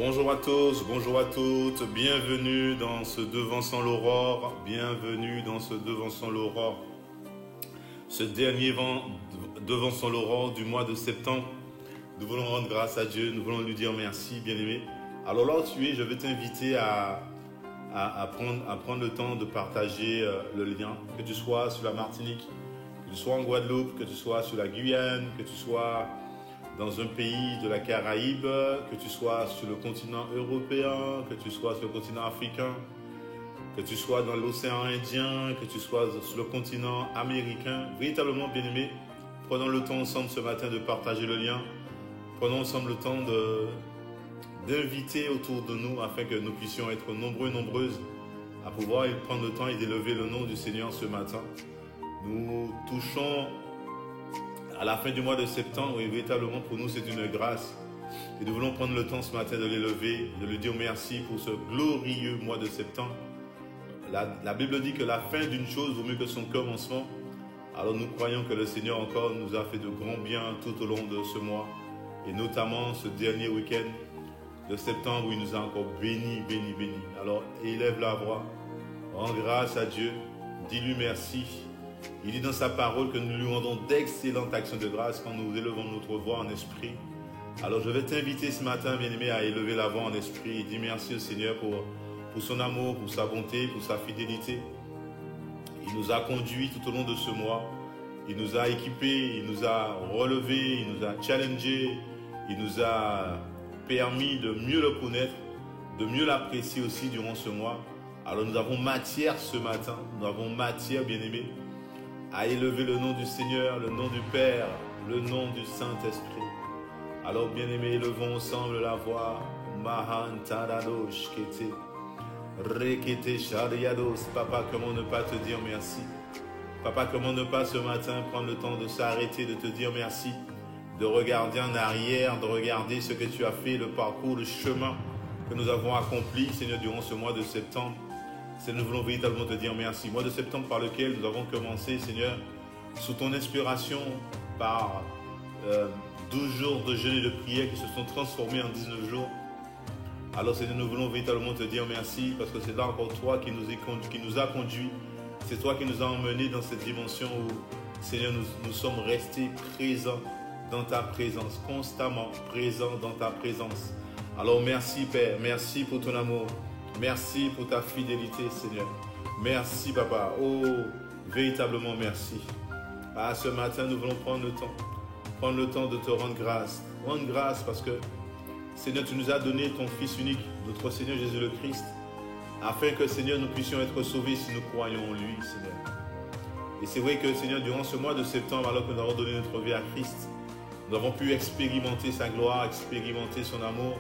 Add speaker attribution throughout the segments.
Speaker 1: Bonjour à tous, bonjour à toutes, bienvenue dans ce Devançant l'Aurore, bienvenue dans ce Devançant l'Aurore, ce dernier vent Devançant l'Aurore du mois de septembre. Nous voulons rendre grâce à Dieu, nous voulons lui dire merci, bien-aimé. Alors là où tu es, je vais t'inviter à prendre le temps de partager le lien, que tu sois sur la Martinique, que tu sois en Guadeloupe, que tu sois sur la Guyane, que tu sois dans un pays de la Caraïbe, que tu sois sur le continent européen, que tu sois sur le continent africain, que tu sois dans l'océan Indien, que tu sois sur le continent américain. Véritablement, bien-aimé, prenons le temps ensemble ce matin de partager le lien. Prenons ensemble le temps d'inviter autour de nous afin que nous puissions être nombreux, nombreuses à pouvoir prendre le temps et d'élever le nom du Seigneur ce matin. Nous touchons à la fin du mois de septembre et véritablement pour nous c'est une grâce. Et nous voulons prendre le temps ce matin de l'élever, de lui dire merci pour ce glorieux mois de septembre. La Bible dit que la fin d'une chose vaut mieux que son commencement. Alors nous croyons que le Seigneur encore nous a fait de grands biens tout au long de ce mois. Et notamment ce dernier week-end de septembre où il nous a encore bénis, bénis, bénis. Alors élève la voix, rends grâce à Dieu, dis-lui merci. Il dit dans sa parole que nous lui rendons d'excellentes actions de grâce quand nous élevons notre voix en esprit. Alors je vais t'inviter ce matin, bien-aimé, à élever la voix en esprit et dire merci au Seigneur pour son amour, pour sa bonté, pour sa fidélité. Il nous a conduits tout au long de ce mois. Il nous a équipés, il nous a relevés, il nous a challengés, il nous a permis de mieux le connaître, de mieux l'apprécier aussi durant ce mois. Alors nous avons matière ce matin, nous avons matière, bien-aimé, à élever le nom du Seigneur, le nom du Père, le nom du Saint-Esprit. Alors, bien-aimés, élevons ensemble la voix. Mahan Taradosh Kete. Rekete Shariados. Papa, comment ne pas te dire merci? Papa, comment ne pas ce matin prendre le temps de s'arrêter, de te dire merci, de regarder en arrière, de regarder ce que tu as fait, le parcours, le chemin que nous avons accompli, Seigneur, durant ce mois de septembre. Nous voulons véritablement te dire merci. Mois de septembre par lequel nous avons commencé, Seigneur, sous ton inspiration, par 12 jours de jeûne et de prière qui se sont transformés en 19 jours. Alors, Seigneur, nous voulons véritablement te dire merci parce que c'est là encore toi qui nous a conduits. C'est toi qui nous as emmenés dans cette dimension où, Seigneur, nous sommes restés présents dans ta présence, constamment présents dans ta présence. Alors, merci, Père. Merci pour ton amour. Merci pour ta fidélité, Seigneur. Merci, Papa. Oh, véritablement merci. Ce matin, nous voulons prendre le temps de te rendre grâce. Rendre grâce parce que, Seigneur, tu nous as donné ton Fils unique, notre Seigneur Jésus le Christ, afin que, Seigneur, nous puissions être sauvés si nous croyons en lui, Seigneur. Et c'est vrai que, Seigneur, durant ce mois de septembre, alors que nous avons donné notre vie à Christ, nous avons pu expérimenter sa gloire, expérimenter son amour.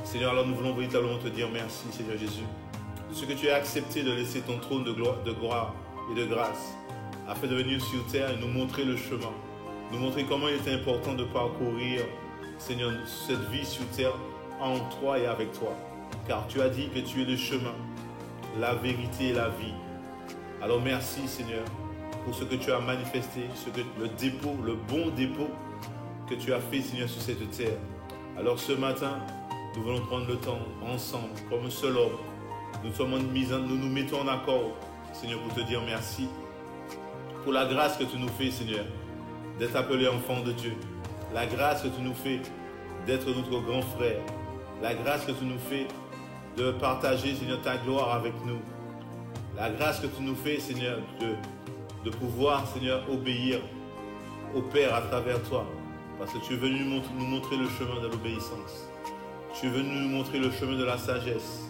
Speaker 1: Seigneur, alors nous voulons véritablement te dire merci, Seigneur Jésus, de ce que tu as accepté de laisser ton trône de gloire et de grâce, afin de venir sur terre et nous montrer le chemin, nous montrer comment il est important de parcourir, Seigneur, cette vie sur terre en toi et avec toi. Car tu as dit que tu es le chemin, la vérité et la vie. Alors merci, Seigneur, pour ce que tu as manifesté, le bon dépôt que tu as fait, Seigneur, sur cette terre. Alors ce matin, nous voulons prendre le temps ensemble, comme un seul homme. Nous nous mettons en accord, Seigneur, pour te dire merci. Pour la grâce que tu nous fais, Seigneur, d'être appelé enfant de Dieu. La grâce que tu nous fais d'être notre grand frère. La grâce que tu nous fais de partager, Seigneur, ta gloire avec nous. La grâce que tu nous fais, Seigneur, de pouvoir, Seigneur, obéir au Père à travers toi. Parce que tu es venu nous montrer le chemin de l'obéissance. Tu es venu nous montrer le chemin de la sagesse.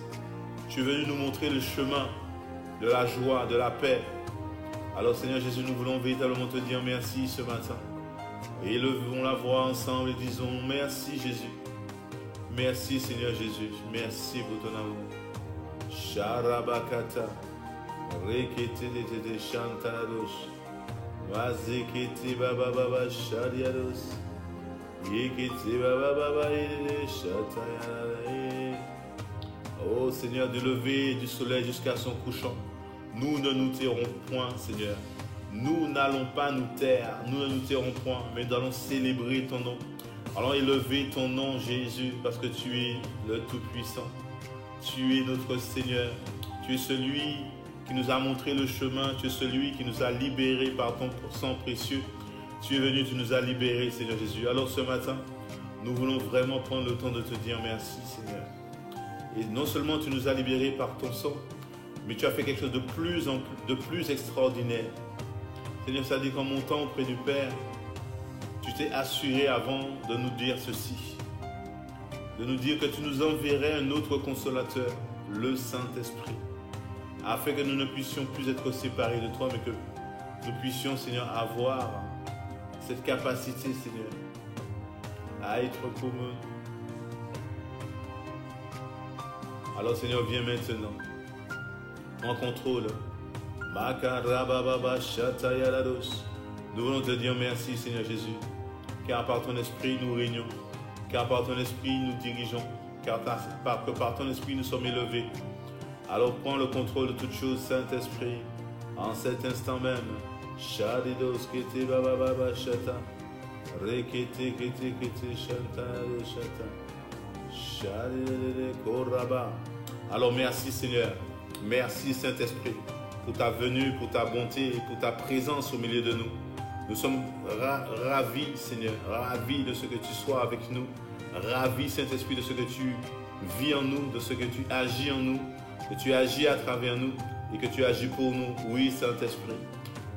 Speaker 1: Tu es venu nous montrer le chemin de la joie, de la paix. Alors Seigneur Jésus, nous voulons véritablement te dire merci ce matin. Et élevons la voix ensemble et disons merci Jésus. Merci Seigneur Jésus. Merci pour ton amour. Sharabakata. Rekete de chantanados. Wazekete baba baba shariados. Oh Seigneur, du lever du soleil jusqu'à son couchant, nous ne nous tairons point, Seigneur. Nous n'allons pas nous taire, nous ne nous tairons point, mais nous allons célébrer ton nom. Allons élever ton nom, Jésus, parce que tu es le Tout-Puissant. Tu es notre Seigneur. Tu es celui qui nous a montré le chemin. Tu es celui qui nous a libérés par ton sang précieux. Tu es venu, tu nous as libérés, Seigneur Jésus. Alors ce matin, nous voulons vraiment prendre le temps de te dire merci, Seigneur. Et non seulement tu nous as libérés par ton sang, mais tu as fait quelque chose de plus extraordinaire. Seigneur, ça dit qu'en montant auprès du Père, tu t'es assuré avant de nous dire ceci. De nous dire que tu nous enverrais un autre consolateur, le Saint-Esprit, afin que nous ne puissions plus être séparés de toi, mais que nous puissions, Seigneur, avoir cette capacité, Seigneur, à être commun. Alors, Seigneur, viens maintenant. En contrôle. Nous voulons te dire merci, Seigneur Jésus, car par ton esprit nous régnons, car par ton esprit nous dirigeons, car par ton esprit nous sommes élevés. Alors prends le contrôle de toutes choses, Saint-Esprit, en cet instant même. Shadidos kete baba baba shata, rekete kete kete shanta shata, shadidede koraba. Alors merci, Seigneur. Merci Saint-Esprit pour ta venue, pour ta bonté et pour ta présence au milieu de nous. Nous sommes ravis, Seigneur, ravis de ce que tu sois avec nous. Ravis, Saint-Esprit, de ce que tu vis en nous, de ce que tu agis en nous, que tu agis à travers nous et que tu agis pour nous. Oui, Saint-Esprit,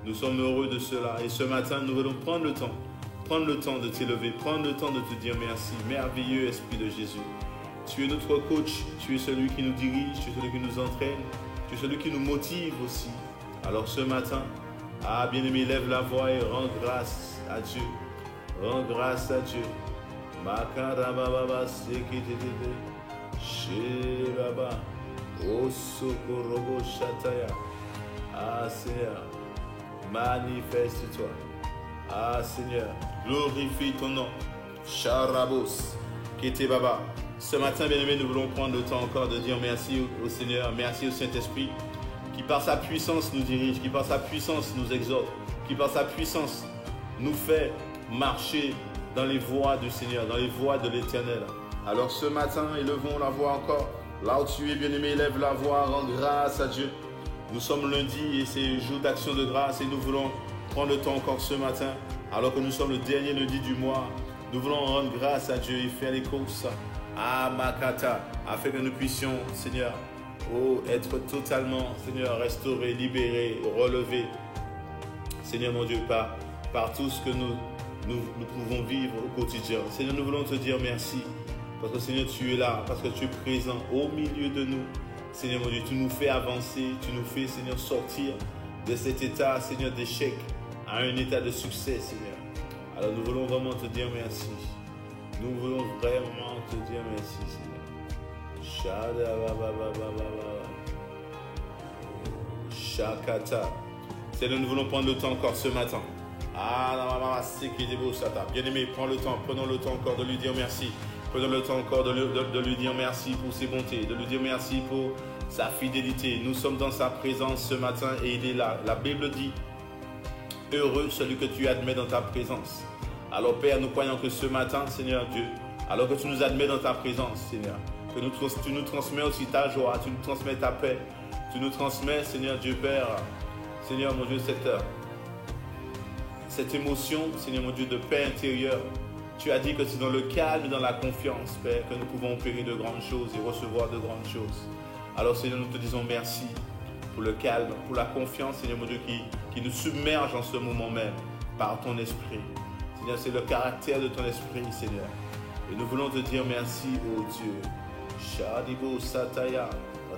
Speaker 1: nous sommes heureux de cela. Et ce matin, nous voulons prendre le temps de t'élever, prendre le temps de te dire merci. Merveilleux Esprit de Jésus. Tu es notre coach, tu es celui qui nous dirige, tu es celui qui nous entraîne, tu es celui qui nous motive aussi. Alors ce matin, bien-aimé, lève la voix et rends grâce à Dieu. Rends grâce à Dieu. Makarababa sekitete, shebaba, osokorobo shataya. Ah Seigneur, manifeste-toi. Ah Seigneur, glorifie ton nom. Charabos, ketebaba. Ce matin, bien-aimé, nous voulons prendre le temps encore de dire merci au Seigneur, merci au Saint-Esprit, qui par sa puissance nous dirige, qui par sa puissance nous exhorte, qui par sa puissance nous fait marcher dans les voies du Seigneur, dans les voies de l'Éternel. Alors ce matin, élevons la voix encore. Là où tu es, bien-aimé, élève la voix, rends grâce à Dieu. Nous sommes lundi et c'est jour d'action de grâce et nous voulons prendre le temps encore ce matin, alors que nous sommes le dernier lundi du mois. Nous voulons rendre grâce à Dieu et faire les courses à Makata, afin que nous puissions, Seigneur, être totalement, Seigneur, restaurés, libérés, relevés, Seigneur mon Dieu, par tout ce que nous pouvons vivre au quotidien. Seigneur, nous voulons te dire merci, parce que Seigneur, tu es là, parce que tu es présent au milieu de nous. Seigneur mon Dieu, tu nous fais avancer, tu nous fais, Seigneur, sortir de cet état, Seigneur, d'échec à un état de succès, Seigneur. Alors nous voulons vraiment te dire merci. Nous voulons vraiment te dire merci, Seigneur. Shakata. Seigneur, nous voulons prendre le temps encore ce matin. Bien-aimé, prends le temps, prenons le temps encore de lui dire merci. Prenons le temps encore de lui dire merci pour ses bontés, de lui dire merci pour sa fidélité. Nous sommes dans sa présence ce matin et il est là. La Bible dit, heureux celui que tu admets dans ta présence. Alors Père, nous croyons que ce matin, Seigneur Dieu, alors que tu nous admets dans ta présence, Seigneur, que tu nous transmets aussi ta joie, tu nous transmets ta paix, tu nous transmets, Seigneur Dieu Père, Seigneur mon Dieu, cette émotion, Seigneur mon Dieu, de paix intérieure. Tu as dit que c'est dans le calme et dans la confiance, Père, que nous pouvons opérer de grandes choses et recevoir de grandes choses. Alors Seigneur, nous te disons merci pour le calme, pour la confiance, Seigneur mon Dieu, qui nous submerge en ce moment même par ton esprit. Seigneur, c'est le caractère de ton esprit, Seigneur. Et nous voulons te dire merci, ô Dieu. Shadibo Sataya,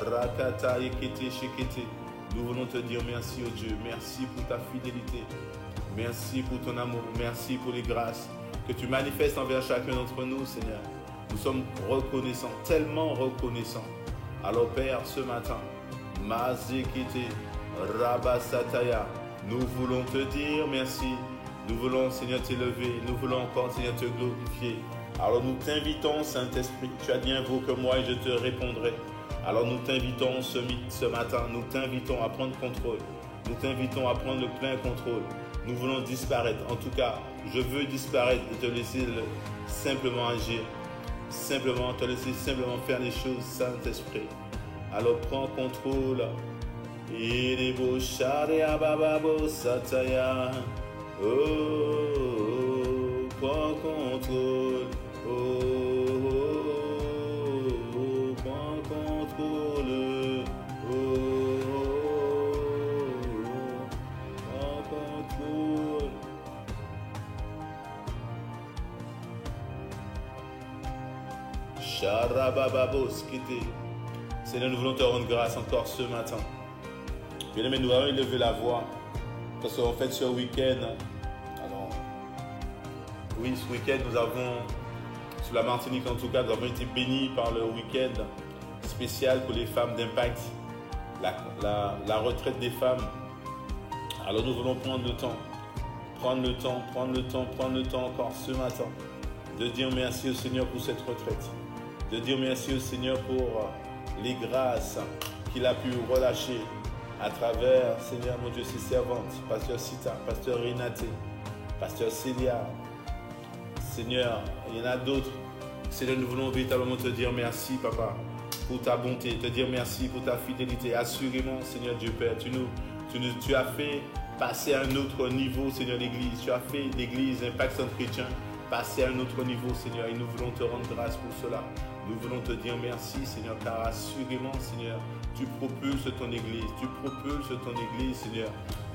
Speaker 1: Rakata Ekete Shekete. Nous voulons te dire merci, ô Dieu. Merci pour ta fidélité. Merci pour ton amour. Merci pour les grâces que tu manifestes envers chacun d'entre nous, Seigneur. Nous sommes reconnaissants, tellement reconnaissants. Alors, Père, ce matin, Mazekete, Rabasataya, nous voulons te dire merci. Nous voulons, Seigneur, t'élever. Nous voulons encore, Seigneur, te glorifier. Alors nous t'invitons, Saint-Esprit. Tu as dit invoque-moi et je te répondrai. Alors nous t'invitons ce matin, nous t'invitons à prendre contrôle. Nous t'invitons à prendre le plein contrôle. Nous voulons disparaître. En tout cas, je veux disparaître et te laisser simplement agir. Simplement, te laisser simplement faire les choses, Saint-Esprit. Alors prends contrôle. Iribo sharia bababo sataya. Oh, prends contrôle. Oh, prends contrôle. Prends contrôle. Sharabababo skité. Seigneur, nous voulons te rendre grâce encore ce matin. Bien-aimés, nous avons élevé la voix parce qu'en fait, ce week-end, alors, oui, ce week-end, nous avons, sur la Martinique en tout cas, nous avons été bénis par le week-end spécial pour les femmes d'Impact, la retraite des femmes. Alors, nous voulons prendre le temps encore ce matin de dire merci au Seigneur pour cette retraite, de dire merci au Seigneur pour les grâces qu'il a pu relâcher à travers, Seigneur mon Dieu, ses servantes, Pasteur Sita, Pasteur Renate, Pasteur Célia. Seigneur, il y en a d'autres. Seigneur, nous voulons véritablement te dire merci, Papa, pour ta bonté, te dire merci pour ta fidélité. Assurément, Seigneur Dieu Père, tu as fait passer à un autre niveau, Seigneur, l'Église. Tu as fait l'Église Impact Centre Chrétien passer à un autre niveau, Seigneur, et nous voulons te rendre grâce pour cela. Nous voulons te dire merci, Seigneur, car assurément, Seigneur, tu propulses ton Église, Seigneur,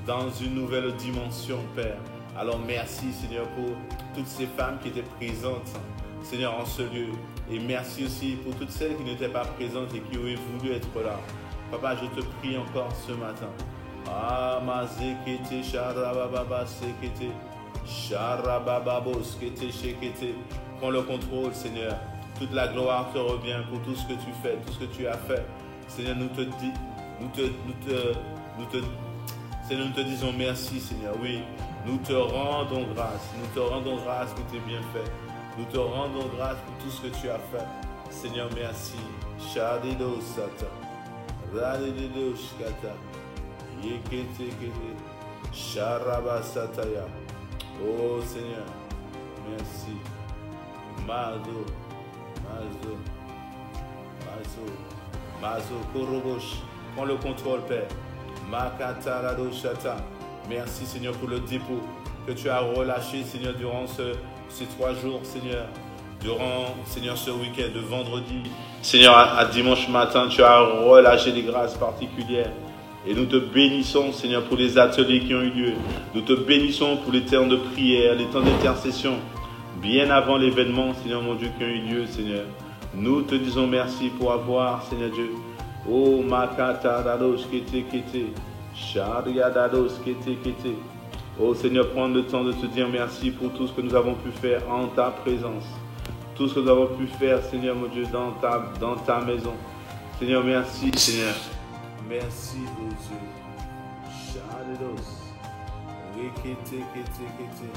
Speaker 1: dans une nouvelle dimension, Père. Alors merci, Seigneur, pour toutes ces femmes qui étaient présentes, Seigneur, en ce lieu. Et merci aussi pour toutes celles qui n'étaient pas présentes et qui auraient voulu être là. Papa, je te prie encore ce matin. Ah, ma zekete, sharababa, sekete, sharabababo, skete, shekete. Prends le contrôle, Seigneur. Toute la gloire te revient pour tout ce que tu fais, tout ce que tu as fait. Seigneur, nous te disons merci, Seigneur. Oui, nous te rendons grâce. Nous te rendons grâce pour tes bienfaits. Nous te rendons grâce pour tout ce que tu as fait. Seigneur, merci. Shadido sata. Radido shkata. Yekete kete. Sharaba sataya. Oh Seigneur, merci. Mazo. Mazo, Korobosh, prends le contrôle, Père. Makata Lado Shata. Merci, Seigneur, pour le dépôt que tu as relâché, Seigneur, durant ces 3 jours, Seigneur. Durant, Seigneur, ce week-end, de vendredi, Seigneur, à dimanche matin, tu as relâché des grâces particulières. Et nous te bénissons, Seigneur, pour les ateliers qui ont eu lieu. Nous te bénissons pour les temps de prière, les temps d'intercession. Bien avant l'événement, Seigneur mon Dieu, qui a eu lieu, Seigneur. Nous te disons merci pour avoir, Seigneur Dieu. Oh, Makata Dados Kete Kete. Sharia Dados Kete Kete. Oh Seigneur, prendre le temps de te dire merci pour tout ce que nous avons pu faire en ta présence. Tout ce que nous avons pu faire, Seigneur mon Dieu, dans ta maison. Seigneur, merci, Seigneur. Merci, oh Dieu. Shadidos. Kete Kete Kete.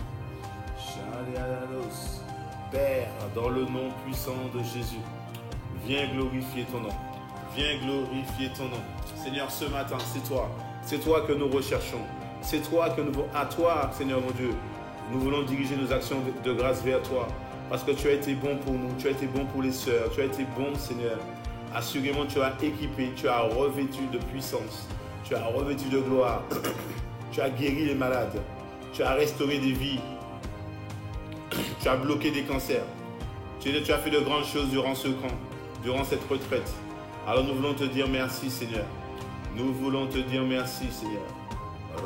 Speaker 1: Père, dans le nom puissant de Jésus, viens glorifier ton nom. Viens glorifier ton nom. Seigneur, ce matin, c'est toi que nous recherchons. C'est toi que à toi, Seigneur mon Dieu, nous voulons diriger nos actions de grâce vers toi. Parce que tu as été bon pour nous, tu as été bon pour les sœurs, tu as été bon, Seigneur. Assurément, tu as équipé, tu as revêtu de puissance, tu as revêtu de gloire, tu as guéri les malades, tu as restauré des vies. Tu as bloqué des cancers. Tu as fait de grandes choses durant ce camp, durant cette retraite. Alors nous voulons te dire merci, Seigneur. Nous voulons te dire merci, Seigneur.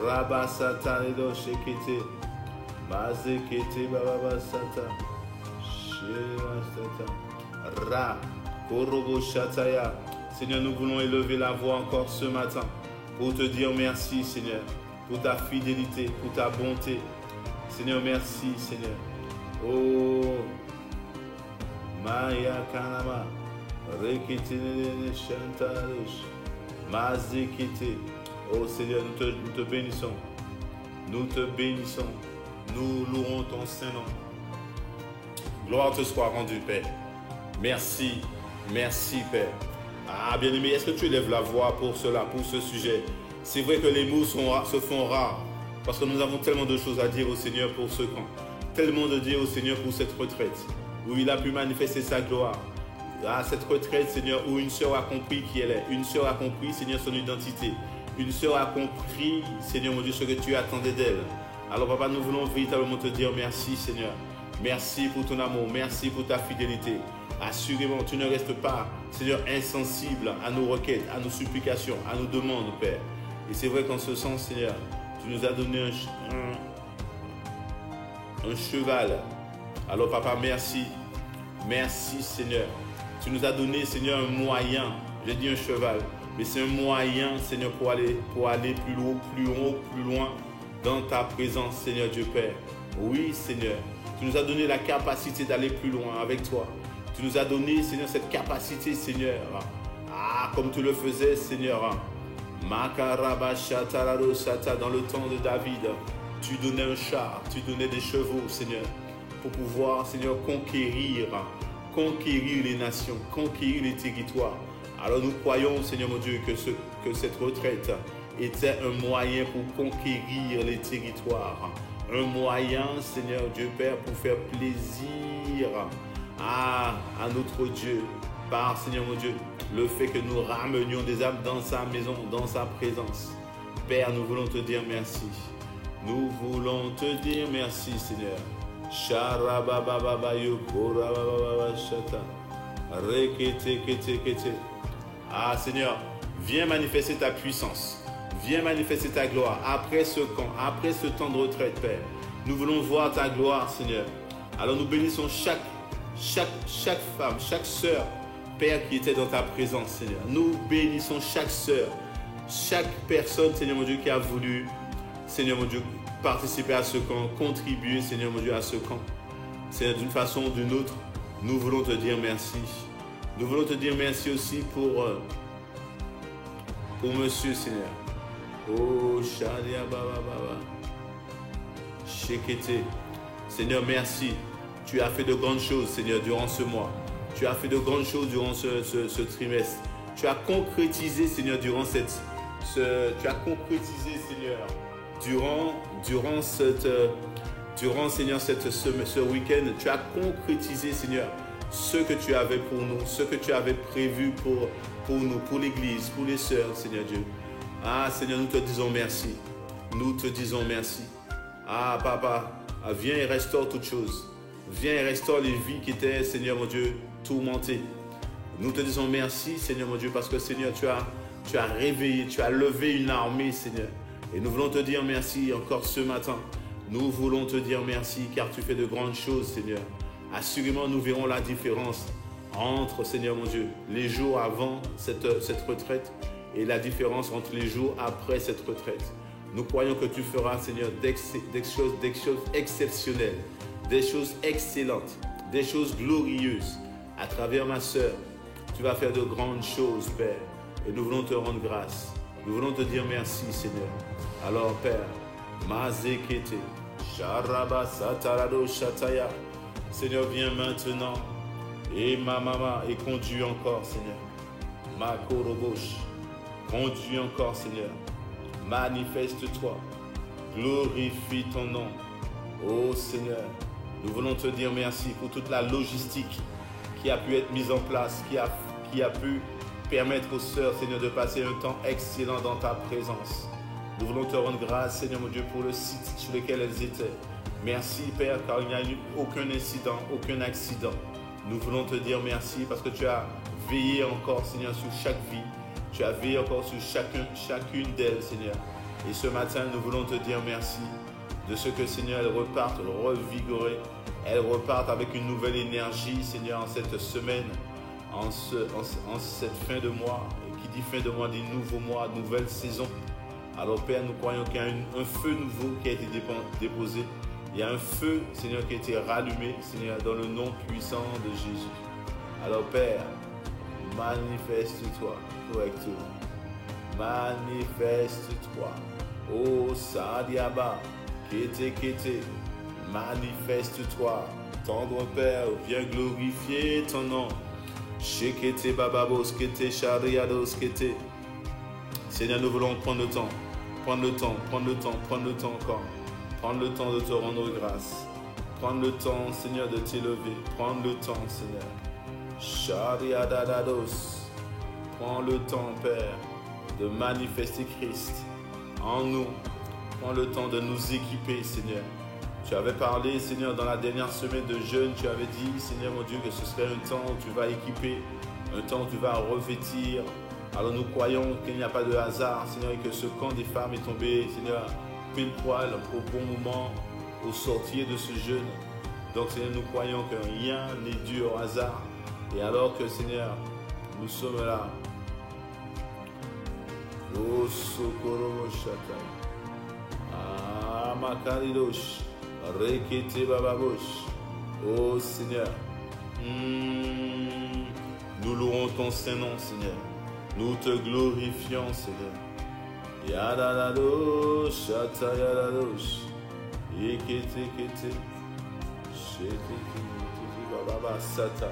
Speaker 1: Rabba sata edo shekete. Mazekete baba sata. Shema sata. Ra. Korobo shataya. Seigneur, nous voulons élever la voix encore ce matin pour te dire merci, Seigneur, pour ta fidélité, pour ta bonté. Seigneur, merci, Seigneur. Oh, Maya Kanama, Rekitine Chantalush, Mazekite. Oh Seigneur, nous te bénissons. Nous te bénissons. Nous louons ton Saint-Nom. Gloire te soit rendue, Père. Merci, merci, Père. Ah, bien-aimé, est-ce que tu élèves la voix pour cela, pour ce sujet? C'est vrai que les mots se font rares parce que nous avons tellement de choses à dire au Seigneur pour ce camp. Tellement de dire au Seigneur pour cette retraite où il a pu manifester sa gloire. À cette retraite, Seigneur, où une sœur a compris qui elle est. Une sœur a compris, Seigneur, son identité. Une sœur a compris, Seigneur mon Dieu, ce que tu attendais d'elle. Alors, Papa, nous voulons véritablement te dire merci, Seigneur. Merci pour ton amour. Merci pour ta fidélité. Assurément, tu ne restes pas, Seigneur, insensible à nos requêtes, à nos supplications, à nos demandes, Père. Et c'est vrai qu'en ce sens, Seigneur, tu nous as donné un cheval. Alors, Papa, merci. Merci, Seigneur. Tu nous as donné, Seigneur, un moyen. J'ai dit un cheval, mais c'est un moyen, Seigneur, pour aller plus haut, plus haut, plus loin dans ta présence, Seigneur Dieu Père. Oui, Seigneur. Tu nous as donné la capacité d'aller plus loin avec toi. Tu nous as donné, Seigneur, cette capacité, Seigneur. Comme tu le faisais, Seigneur. Makarabashatararosata, dans le temps de David, tu donnais un char, tu donnais des chevaux, Seigneur, pour pouvoir, Seigneur, conquérir les nations, conquérir les territoires. Alors nous croyons, Seigneur mon Dieu, que cette retraite était un moyen pour conquérir les territoires. Un moyen, Seigneur Dieu Père, pour faire plaisir à notre Dieu. Par, Seigneur mon Dieu, le fait que nous ramenions des âmes dans sa maison, dans sa présence. Père, nous voulons te dire merci. Nous voulons te dire merci, Seigneur. Seigneur, viens manifester ta puissance. Viens manifester ta gloire après ce camp, après ce temps de retraite, Père. Nous voulons voir ta gloire, Seigneur. Alors nous bénissons chaque femme, chaque sœur, Père, qui était dans ta présence, Seigneur. Nous bénissons chaque sœur, chaque personne, Seigneur mon Dieu, qui a voulu, Seigneur mon Dieu, participer à ce camp, contribuer, Seigneur mon Dieu, à ce camp. Seigneur, d'une façon ou d'une autre, nous voulons te dire merci. Nous voulons te dire merci aussi pour monsieur, Seigneur. Oh, Shadia Baba Baba. Shekete. Seigneur, merci. Tu as fait de grandes choses, Seigneur, durant ce mois. Tu as fait de grandes choses durant ce trimestre. Tu as concrétisé, Seigneur, durant ce week-end. Tu as concrétisé, Seigneur, ce que tu avais pour nous, ce que tu avais prévu pour nous, pour l'Église, pour les sœurs, Seigneur Dieu. Seigneur, nous te disons merci. Nous te disons merci. Papa, viens et restaure toutes choses. Viens et restaure les vies qui étaient, Seigneur mon Dieu, tourmentées. Nous te disons merci, Seigneur mon Dieu, parce que, Seigneur, tu as réveillé, tu as levé une armée, Seigneur. Et nous voulons te dire merci encore ce matin. Nous voulons te dire merci, car tu fais de grandes choses, Seigneur. Assurément, nous verrons la différence entre, Seigneur mon Dieu, les jours avant cette retraite et la différence entre les jours après cette retraite. Nous croyons que tu feras, Seigneur, des choses exceptionnelles, des choses excellentes, des choses glorieuses. À travers ma sœur, tu vas faire de grandes choses, Père. Et nous voulons te rendre grâce. Nous voulons te dire merci, Seigneur. Alors, Père, Mazekete, Sharaba Satarado Shataya. Seigneur, viens maintenant. Et ma maman, et conduis encore, Seigneur. Ma Korobosh, conduis encore, Seigneur. Manifeste-toi. Glorifie ton nom. Oh Seigneur, nous voulons te dire merci pour toute la logistique qui a pu être mise en place, qui a pu permettre aux sœurs, Seigneur, de passer un temps excellent dans ta présence. Nous voulons te rendre grâce, Seigneur mon Dieu, pour le site sur lequel elles étaient. Merci, Père, car il n'y a eu aucun incident, aucun accident. Nous voulons te dire merci parce que tu as veillé encore, Seigneur, sur chaque vie. Tu as veillé encore sur chacune d'elles, Seigneur. Et ce matin, nous voulons te dire merci de ce que, Seigneur, elles repartent revigorées. Elles repartent avec une nouvelle énergie, Seigneur, en cette semaine, en cette fin de mois. Et qui dit fin de mois, dit nouveau mois, nouvelle saison. Alors, Père, nous croyons qu'il y a un feu nouveau qui a été déposé. Il y a un feu, Seigneur, qui a été rallumé, Seigneur, dans le nom puissant de Jésus. Alors, Père, manifeste-toi correctement. Manifeste-toi. Oh, Sadiaba, Kete, manifeste-toi. Tendre Père, viens glorifier ton nom. Shekete bababos, kete shariados, kete. Seigneur, nous voulons prendre le temps. Prendre le temps, prendre le temps, prendre le temps encore. Prendre le temps de te rendre grâce. Prendre le temps, Seigneur, de t'élever. Prendre le temps, Seigneur. Shariadadados. Prends le temps, Père, de manifester Christ en nous. Prends le temps de nous équiper, Seigneur. Tu avais parlé, Seigneur, dans la dernière semaine de jeûne, tu avais dit, Seigneur mon Dieu, que ce serait un temps où tu vas équiper, un temps où tu vas revêtir. Alors nous croyons qu'il n'y a pas de hasard, Seigneur, et que ce camp des femmes est tombé, Seigneur, pile poil, au bon moment, au sortir de ce jeûne. Donc, Seigneur, nous croyons que rien n'est dû au hasard. Et alors que, Seigneur, nous sommes là. Oh, Sokoro Shata. Ah, Makaridosh. Rekete Bababosh. Oh, Seigneur. Nous louons ton Saint-Nom, Seigneur. Nous te glorifions, Seigneur. Yadadado, Shata Yadadosh. Yekete Kete. Baba Sata.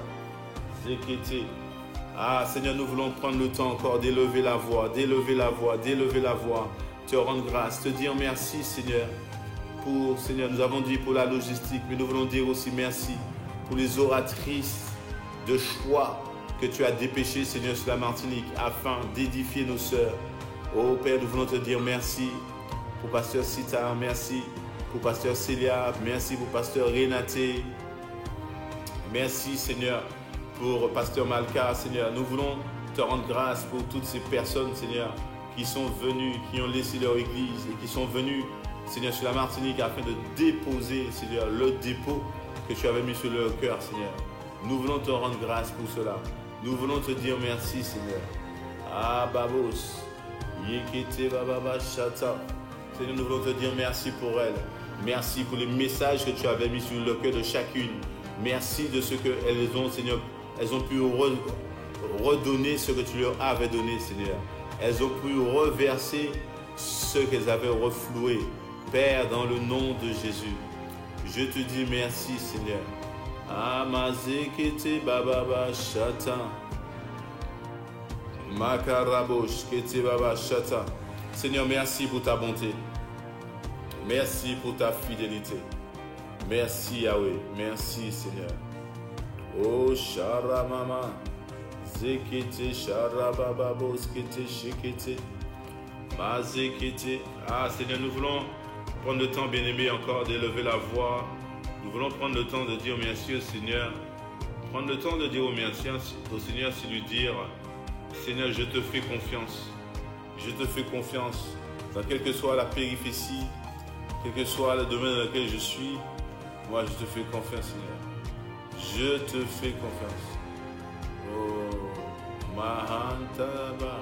Speaker 1: Zekete. Ah, Seigneur, nous voulons prendre le temps encore d'élever la voix, d'élever la voix, d'élever la voix, te rendre grâce, te dire merci, Seigneur. Pour, Seigneur, nous avons dit pour la logistique, mais nous voulons dire aussi merci pour les oratrices de choix que tu as dépêchées, Seigneur, sur la Martinique, afin d'édifier nos sœurs. Oh Père, nous voulons te dire merci pour Pasteur Sita, merci pour Pasteur Célia, merci pour Pasteur Renaté. Merci, Seigneur, pour Pasteur Malka, Seigneur. Nous voulons te rendre grâce pour toutes ces personnes, Seigneur, qui sont venues, qui ont laissé leur église et qui sont venues, Seigneur, sur la Martinique afin de déposer, Seigneur, le dépôt que tu avais mis sur leur cœur, Seigneur. Nous voulons te rendre grâce pour cela. Nous voulons te dire merci, Seigneur. Ah, Babos. Yekete Bababa Shata. Seigneur, nous voulons te dire merci pour elles. Merci pour les messages que tu avais mis sur le cœur de chacune. Merci de ce qu'elles ont, Seigneur. Elles ont pu redonner ce que tu leur avais donné, Seigneur. Elles ont pu reverser ce qu'elles avaient refloué. Père, dans le nom de Jésus, je te dis merci, Seigneur. Amazekete bababa shata. Makarabosh kete baba shata. Seigneur, merci pour ta bonté. Merci pour ta fidélité. Merci Yahweh. Merci Seigneur. Oh Sharamama. Zekete Sharabababos kete shekete. Mazekete. Ah Seigneur, nous voulons prendre le temps, bien-aimé, encore d'élever la voix. Nous voulons prendre le temps de dire merci au Seigneur. Prendre le temps de dire au Seigneur, c'est lui dire, Seigneur, je te fais confiance. Je te fais confiance. Dans quelle que soit la périphétie, quel que soit le domaine dans lequel je suis, moi je te fais confiance, Seigneur. Je te fais confiance. Oh, Mahantalaba,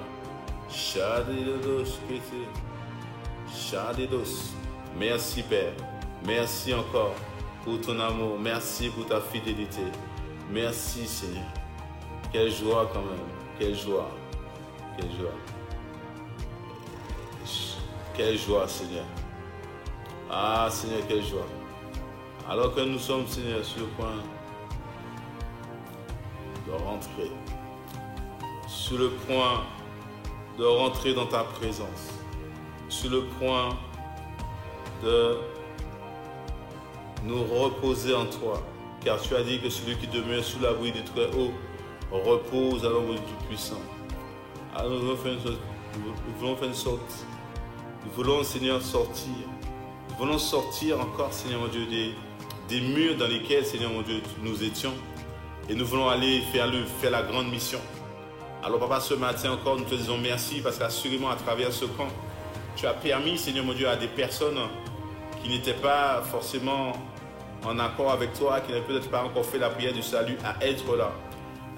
Speaker 1: Shadidos Kete, Shadidos. Merci Père. Merci encore pour ton amour. Merci pour ta fidélité. Merci Seigneur. Quelle joie quand même. Quelle joie. Quelle joie. Quelle joie Seigneur. Ah Seigneur, quelle joie. Alors que nous sommes, Seigneur, sur le point de rentrer. Sur le point de rentrer dans ta présence. Sur le point de nous reposer en toi. Car tu as dit que celui qui demeure sous l'abri du Très-Haut repose à l'ombre du Tout-Puissant. Alors nous voulons faire une sorte. Nous voulons, Seigneur, sortir. Nous voulons sortir encore, Seigneur mon Dieu, des murs dans lesquels, Seigneur mon Dieu, nous étions. Et nous voulons aller faire la grande mission. Alors Papa, ce matin encore, nous te disons merci parce qu'assurément à travers ce camp, tu as permis, Seigneur mon Dieu, à des personnes qui n'étaient pas forcément en accord avec toi, qui n'avaient peut-être pas encore fait la prière du salut, à être là,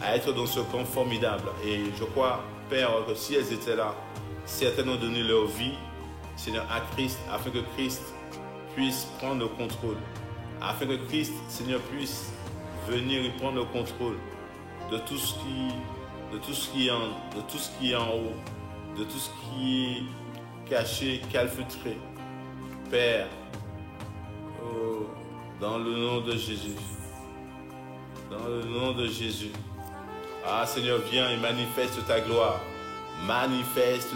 Speaker 1: à être dans ce camp formidable. Et je crois, Père, que si elles étaient là, certaines ont donné leur vie, Seigneur, à Christ, afin que Christ puisse prendre le contrôle, afin que Christ, Seigneur, puisse venir et prendre le contrôle de tout ce qui est en haut, de tout ce qui est caché, calfeutré. Père, oh, dans le nom de Jésus, dans le nom de Jésus. Ah Seigneur, viens et manifeste ta gloire, manifeste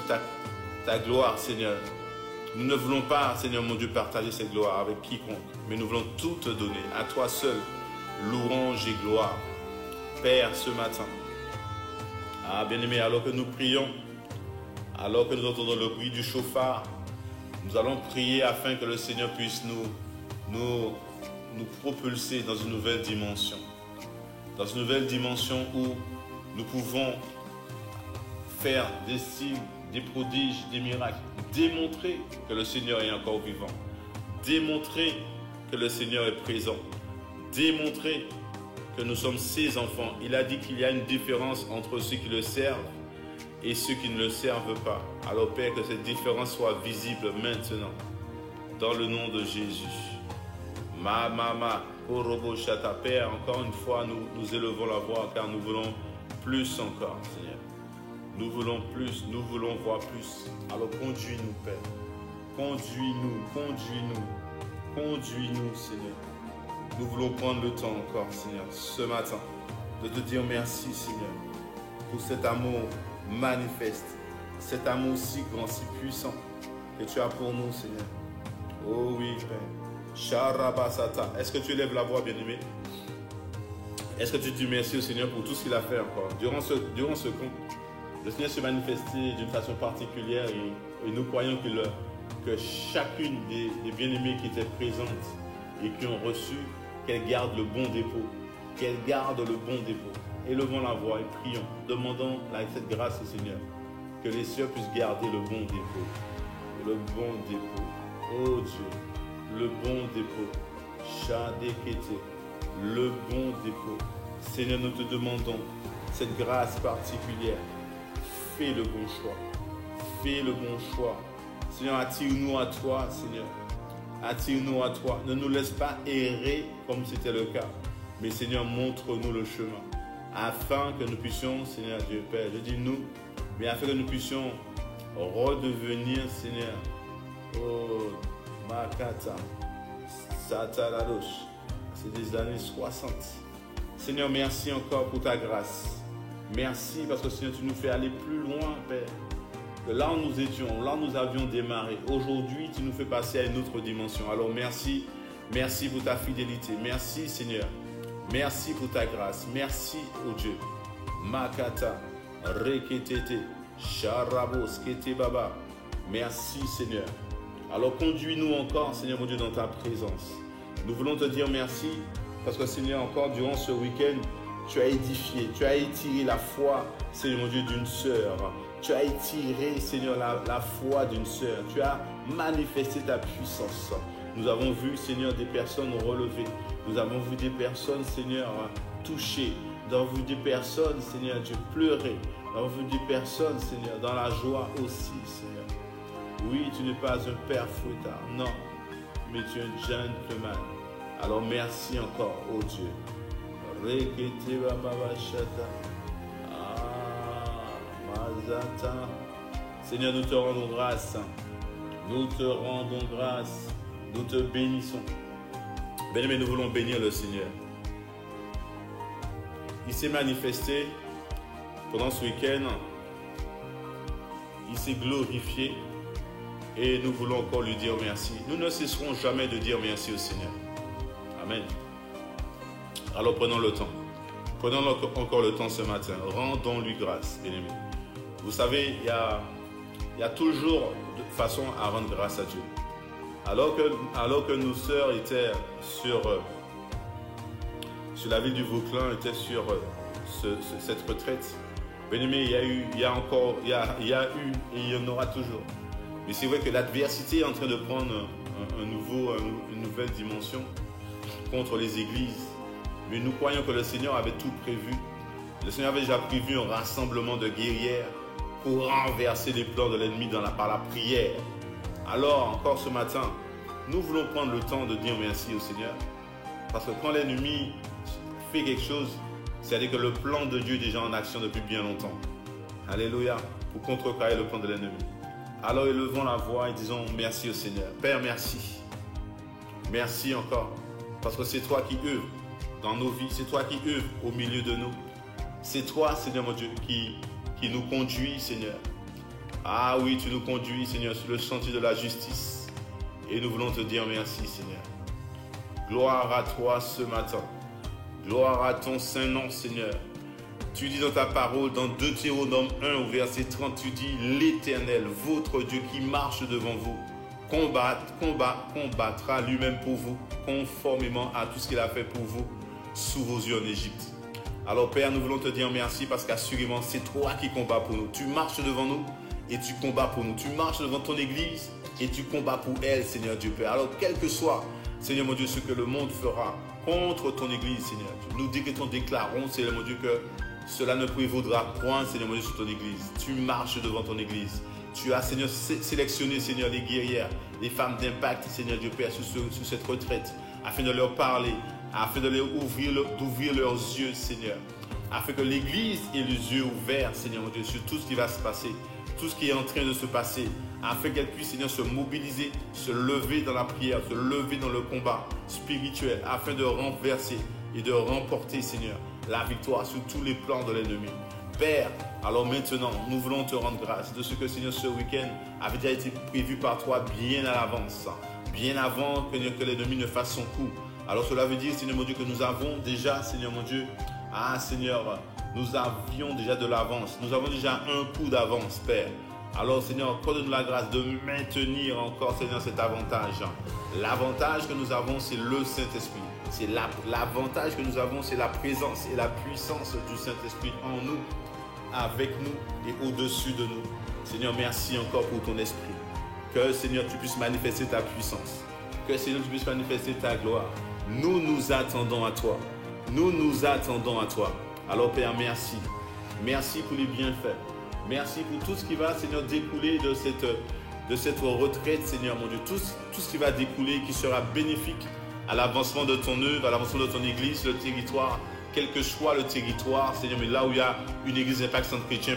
Speaker 1: ta gloire, Seigneur. Nous ne voulons pas, Seigneur mon Dieu, partager cette gloire avec quiconque, mais nous voulons tout te donner, à toi seul, louange et gloire. Père, ce matin, bien-aimé, alors que nous prions, alors que nous entendons le bruit du chauffard, nous allons prier afin que le Seigneur puisse nous propulser dans une nouvelle dimension. Dans une nouvelle dimension où nous pouvons faire des signes, des prodiges, des miracles, démontrer que le Seigneur est encore vivant, démontrer que le Seigneur est présent, démontrer que nous sommes ses enfants. Il a dit qu'il y a une différence entre ceux qui le servent et ceux qui ne le servent pas. Alors Père, que cette différence soit visible maintenant, dans le nom de Jésus. Orobo Shata, Père, encore une fois, nous élevons la voix car nous voulons plus encore, Seigneur. Nous voulons plus, nous voulons voir plus. Alors conduis-nous, Père. Conduis-nous, conduis-nous, conduis-nous, Seigneur. Nous voulons prendre le temps encore, Seigneur, ce matin, de te dire merci, Seigneur, pour cet amour manifeste, cet amour si grand, si puissant que tu as pour nous, Seigneur. Oh oui, Père. Sharabasata. Est-ce que tu élèves la voix, bien-aimé? Est-ce que tu dis merci au Seigneur pour tout ce qu'il a fait encore? Durant ce compte, le Seigneur s'est manifesté d'une façon particulière et nous croyons que chacune des bien-aimés qui étaient présentes et qui ont reçu, qu'elle garde le bon dépôt. Qu'elle garde le bon dépôt. Élevons la voix et prions. Demandons cette grâce au Seigneur. Que les sœurs puissent garder le bon dépôt. Le bon dépôt. Oh Dieu. Le bon dépôt. Shadekete. Le bon dépôt. Seigneur, nous te demandons cette grâce particulière. Fais le bon choix. Fais le bon choix. Seigneur, attire-nous à toi, Seigneur. Attire-nous à toi. Ne nous laisse pas errer comme c'était le cas. Mais Seigneur, montre-nous le chemin. Afin que nous puissions, Seigneur Dieu Père, je dis nous, mais afin que nous puissions redevenir, Seigneur, oh, Makata, Sataradosh, c'est des années 60. Seigneur, merci encore pour ta grâce. Merci parce que Seigneur, tu nous fais aller plus loin, Père. Que là où nous étions, là où nous avions démarré, aujourd'hui, tu nous fais passer à une autre dimension. Alors merci, merci pour ta fidélité. Merci, Seigneur. Merci pour ta grâce. Merci, oh Dieu. Makata, Reketete, Sharabos, Kete Baba. Merci, Seigneur. Alors conduis-nous encore, Seigneur mon Dieu, dans ta présence. Nous voulons te dire merci parce que, Seigneur, encore durant ce week-end, tu as édifié, tu as étiré la foi, Seigneur mon Dieu, d'une sœur. Tu as étiré, Seigneur, la foi d'une sœur. Tu as manifesté ta puissance. Nous avons vu, Seigneur, des personnes relevées. Nous avons vu des personnes, Seigneur, touchées. Nous avons vu des personnes, Seigneur Dieu, pleurer. Nous avons vu des personnes, Seigneur, dans la joie aussi, Seigneur. Oui, tu n'es pas un père fouettard, non, mais tu es un gentleman. Alors merci encore, oh Dieu. Rekete Baba Shata. Seigneur, nous te rendons grâce. Nous te rendons grâce. Nous te bénissons. Bien-aimés, nous voulons bénir le Seigneur. Il s'est manifesté pendant ce week-end. Il s'est glorifié. Et nous voulons encore lui dire merci. Nous ne cesserons jamais de dire merci au Seigneur. Amen. Alors prenons le temps. Prenons encore le temps ce matin. Rendons-lui grâce, bien-aimés. Vous savez, il y a toujours de façon à rendre grâce à Dieu. Alors que nos sœurs étaient sur la ville du Vauclin, étaient sur cette retraite, bien-aimés, il y a eu et il y en aura toujours. Mais c'est vrai que l'adversité est en train de prendre une nouvelle dimension contre les églises. Mais nous croyons que le Seigneur avait tout prévu. Le Seigneur avait déjà prévu un rassemblement de guerrières pour renverser les plans de l'ennemi par la prière. Alors, encore ce matin, nous voulons prendre le temps de dire merci au Seigneur. Parce que quand l'ennemi fait quelque chose, c'est-à-dire que le plan de Dieu est déjà en action depuis bien longtemps. Alléluia, pour contrecarrer le plan de l'ennemi. Alors élevons la voix et disons merci au Seigneur. Père, merci. Merci encore. Parce que c'est toi qui œuvres dans nos vies. C'est toi qui œuvres au milieu de nous. C'est toi, Seigneur mon Dieu, qui nous conduit, Seigneur. Ah oui, tu nous conduis, Seigneur, sur le sentier de la justice. Et nous voulons te dire merci, Seigneur. Gloire à toi ce matin. Gloire à ton saint nom, Seigneur. Tu dis dans ta parole, dans Deutéronome 1 au verset 30, tu dis, l'Éternel, votre Dieu qui marche devant vous, combattra lui-même pour vous, conformément à tout ce qu'il a fait pour vous, sous vos yeux en Égypte. Alors Père, nous voulons te dire merci parce qu'assurément, c'est toi qui combats pour nous. Tu marches devant nous et tu combats pour nous. Tu marches devant ton Église et tu combats pour elle, Seigneur Dieu Père. Alors quel que soit, Seigneur mon Dieu, ce que le monde fera contre ton Église, Seigneur, nous déclarons, Seigneur mon Dieu, que cela ne prévaudra point, Seigneur mon Dieu, sur ton Église. Tu marches devant ton Église. Tu as, Seigneur, sélectionné, Seigneur, les guerrières, les femmes d'impact, Seigneur Dieu Père, sur cette retraite, afin de leur parler, afin de leur d'ouvrir leurs yeux, Seigneur, afin que l'Église ait les yeux ouverts, Seigneur mon Dieu, sur tout ce qui va se passer, tout ce qui est en train de se passer, afin qu'elle puisse, Seigneur, se mobiliser, se lever dans la prière, se lever dans le combat spirituel, afin de renverser et de remporter, Seigneur, la victoire sur tous les plans de l'ennemi. Père, alors maintenant, nous voulons te rendre grâce de ce que, Seigneur, ce week-end avait déjà été prévu par toi bien à l'avance, bien avant que l'ennemi ne fasse son coup. Alors cela veut dire, Seigneur mon Dieu, que nous avons déjà, Seigneur mon Dieu, Seigneur, nous avions déjà de l'avance, nous avons déjà un coup d'avance, Père. Alors Seigneur, accorde-nous la grâce de maintenir encore, Seigneur, cet avantage. L'avantage que nous avons, c'est le Saint-Esprit. C'est l'avantage que nous avons, c'est la présence et la puissance du Saint-Esprit en nous, avec nous et au-dessus de nous. Seigneur, merci encore pour ton esprit. Que, Seigneur, tu puisses manifester ta puissance. Que, Seigneur, tu puisses manifester ta gloire. Nous nous attendons à toi. Nous nous attendons à toi. Alors, Père, merci. Merci pour les bienfaits. Merci pour tout ce qui va, Seigneur, découler de cette retraite, Seigneur, mon Dieu. Tout ce qui va découler, qui sera bénéfique à l'avancement de ton œuvre, à l'avancement de ton église, le territoire, quel que soit le territoire, Seigneur, mais là où il y a une église Impact Centre Chrétien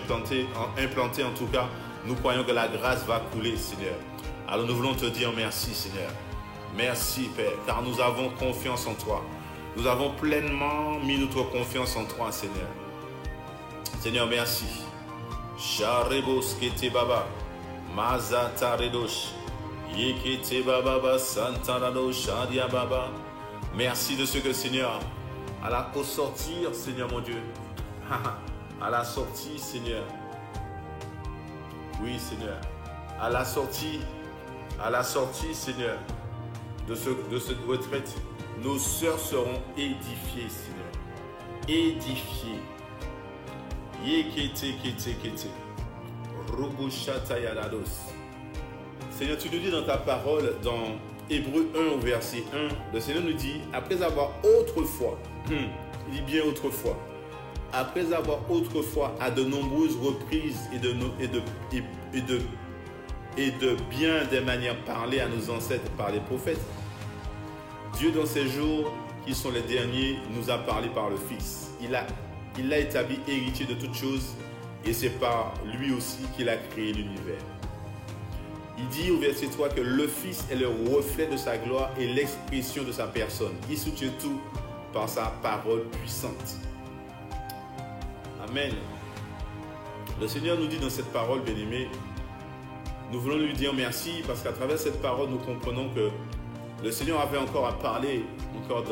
Speaker 1: implantée en tout cas, nous croyons que la grâce va couler, Seigneur. Alors nous voulons te dire merci, Seigneur. Merci, Père, car nous avons confiance en toi. Nous avons pleinement mis notre confiance en toi, Seigneur. Seigneur, merci. Sharebos kete baba, mazata redosh, yekete baba, santarado shadia baba. Merci de ce que, Seigneur, au sortir, Seigneur mon Dieu, à la sortie, Seigneur, oui, Seigneur, à la sortie, Seigneur, de cette retraite, nos sœurs seront édifiées, Seigneur, édifiées. Seigneur, tu nous dis dans ta parole, dans Hébreux 1 au verset 1, le Seigneur nous dit, après avoir autrefois, il dit bien autrefois, après avoir autrefois à de nombreuses reprises et de bien des manières parlé à nos ancêtres par les prophètes, Dieu dans ces jours qui sont les derniers nous a parlé par le Fils. Il l'a établi héritier de toutes choses et c'est par lui aussi qu'il a créé l'univers. Il dit au verset 3 que le Fils est le reflet de sa gloire et l'expression de sa personne. Il soutient tout par sa parole puissante. Amen. Le Seigneur nous dit dans cette parole, bien-aimé, nous voulons lui dire merci parce qu'à travers cette parole, nous comprenons que le Seigneur avait encore à parler encore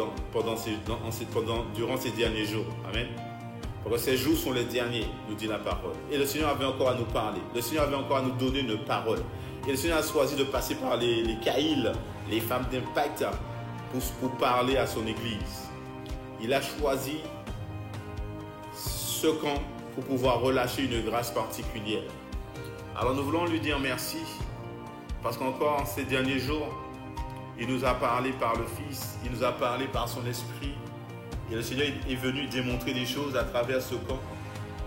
Speaker 1: durant ces derniers jours. Amen. Parce que ces jours sont les derniers, nous dit la parole. Et le Seigneur avait encore à nous parler. Le Seigneur avait encore à nous donner une parole. Et le Seigneur a choisi de passer par les caïls, les femmes d'impact, pour parler à son Église. Il a choisi ce camp pour pouvoir relâcher une grâce particulière. Alors nous voulons lui dire merci, parce qu'encore ces derniers jours, il nous a parlé par le Fils, il nous a parlé par son Esprit. Et le Seigneur est venu démontrer des choses à travers ce camp,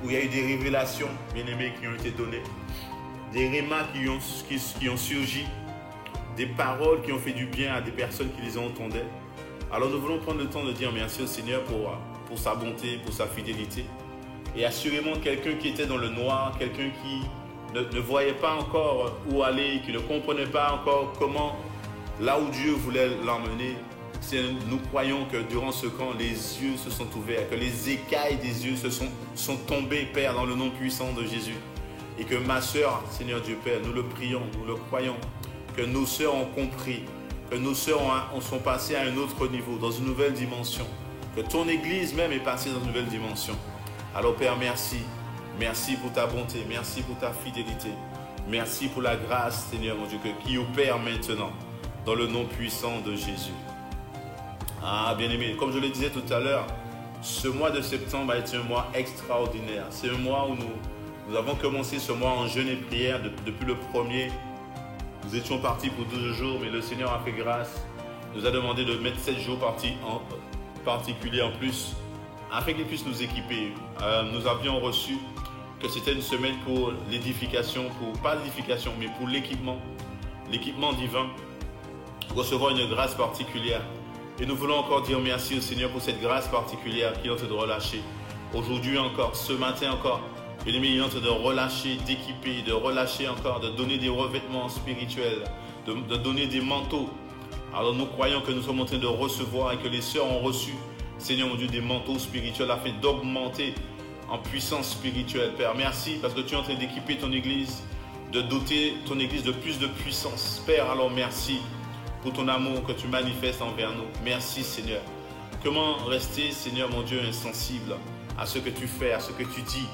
Speaker 1: où il y a eu des révélations, bien-aimées, qui ont été données, des rémas qui ont surgi, des paroles qui ont fait du bien à des personnes qui les entendaient. Alors nous voulons prendre le temps de dire merci au Seigneur pour sa bonté, pour sa fidélité. Et assurément, quelqu'un qui était dans le noir, quelqu'un qui ne voyait pas encore où aller, qui ne comprenait pas encore comment, là où Dieu voulait l'emmener, nous croyons que durant ce camp, les yeux se sont ouverts, que les écailles des yeux sont tombés, Père, dans le nom puissant de Jésus. Et que ma sœur, Seigneur Dieu Père, nous le prions, nous le croyons, que nos sœurs ont compris, que nos sœurs sont passées à un autre niveau, dans une nouvelle dimension, que ton Église même est passée dans une nouvelle dimension. Alors Père, merci. Merci pour ta bonté, merci pour ta fidélité. Merci pour la grâce, Seigneur mon Dieu, qui opère maintenant, dans le nom puissant de Jésus. Ah, bien-aimé, comme je le disais tout à l'heure, ce mois de septembre a été un mois extraordinaire. C'est un mois où nous avons commencé ce mois en jeûne et prière depuis le premier. Nous étions partis pour 12 jours, mais le Seigneur a fait grâce. Nous a demandé de mettre 7 jours particuliers en plus, afin qu'il puisse nous équiper. Nous avions reçu que c'était une semaine pour l'édification, pas l'édification, mais pour l'équipement divin, recevoir une grâce particulière. Et nous voulons encore dire merci au Seigneur pour cette grâce particulière qui est en train de relâcher. Aujourd'hui encore, ce matin encore, il est en train de relâcher, d'équiper, de relâcher encore, de donner des revêtements spirituels, de donner des manteaux. Alors nous croyons que nous sommes en train de recevoir et que les sœurs ont reçu, Seigneur mon Dieu, des manteaux spirituels afin d'augmenter en puissance spirituelle. Père, merci parce que tu es en train d'équiper ton Église, de doter ton Église de plus de puissance. Père, alors merci pour ton amour que tu manifestes envers nous. Merci Seigneur. Comment rester, Seigneur mon Dieu, insensible à ce que tu fais, à ce que tu dis?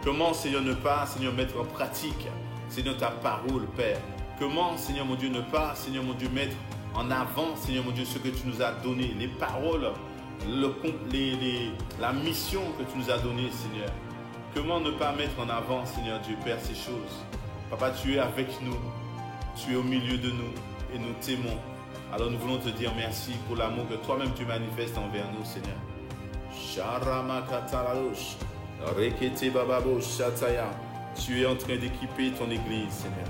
Speaker 1: Comment, Seigneur, ne pas, Seigneur, mettre en pratique, Seigneur, ta parole, Père? Comment, Seigneur mon Dieu, ne pas, Seigneur mon Dieu, mettre en avant, Seigneur mon Dieu, ce que tu nous as donné, les paroles, la mission que tu nous as donnée, Seigneur? Comment ne pas mettre en avant, Seigneur Dieu, Père, ces choses? Papa, tu es avec nous, tu es au milieu de nous et nous t'aimons. Alors nous voulons te dire merci pour l'amour que toi-même tu manifestes envers nous, Seigneur. Tu es en train d'équiper ton Église, Seigneur.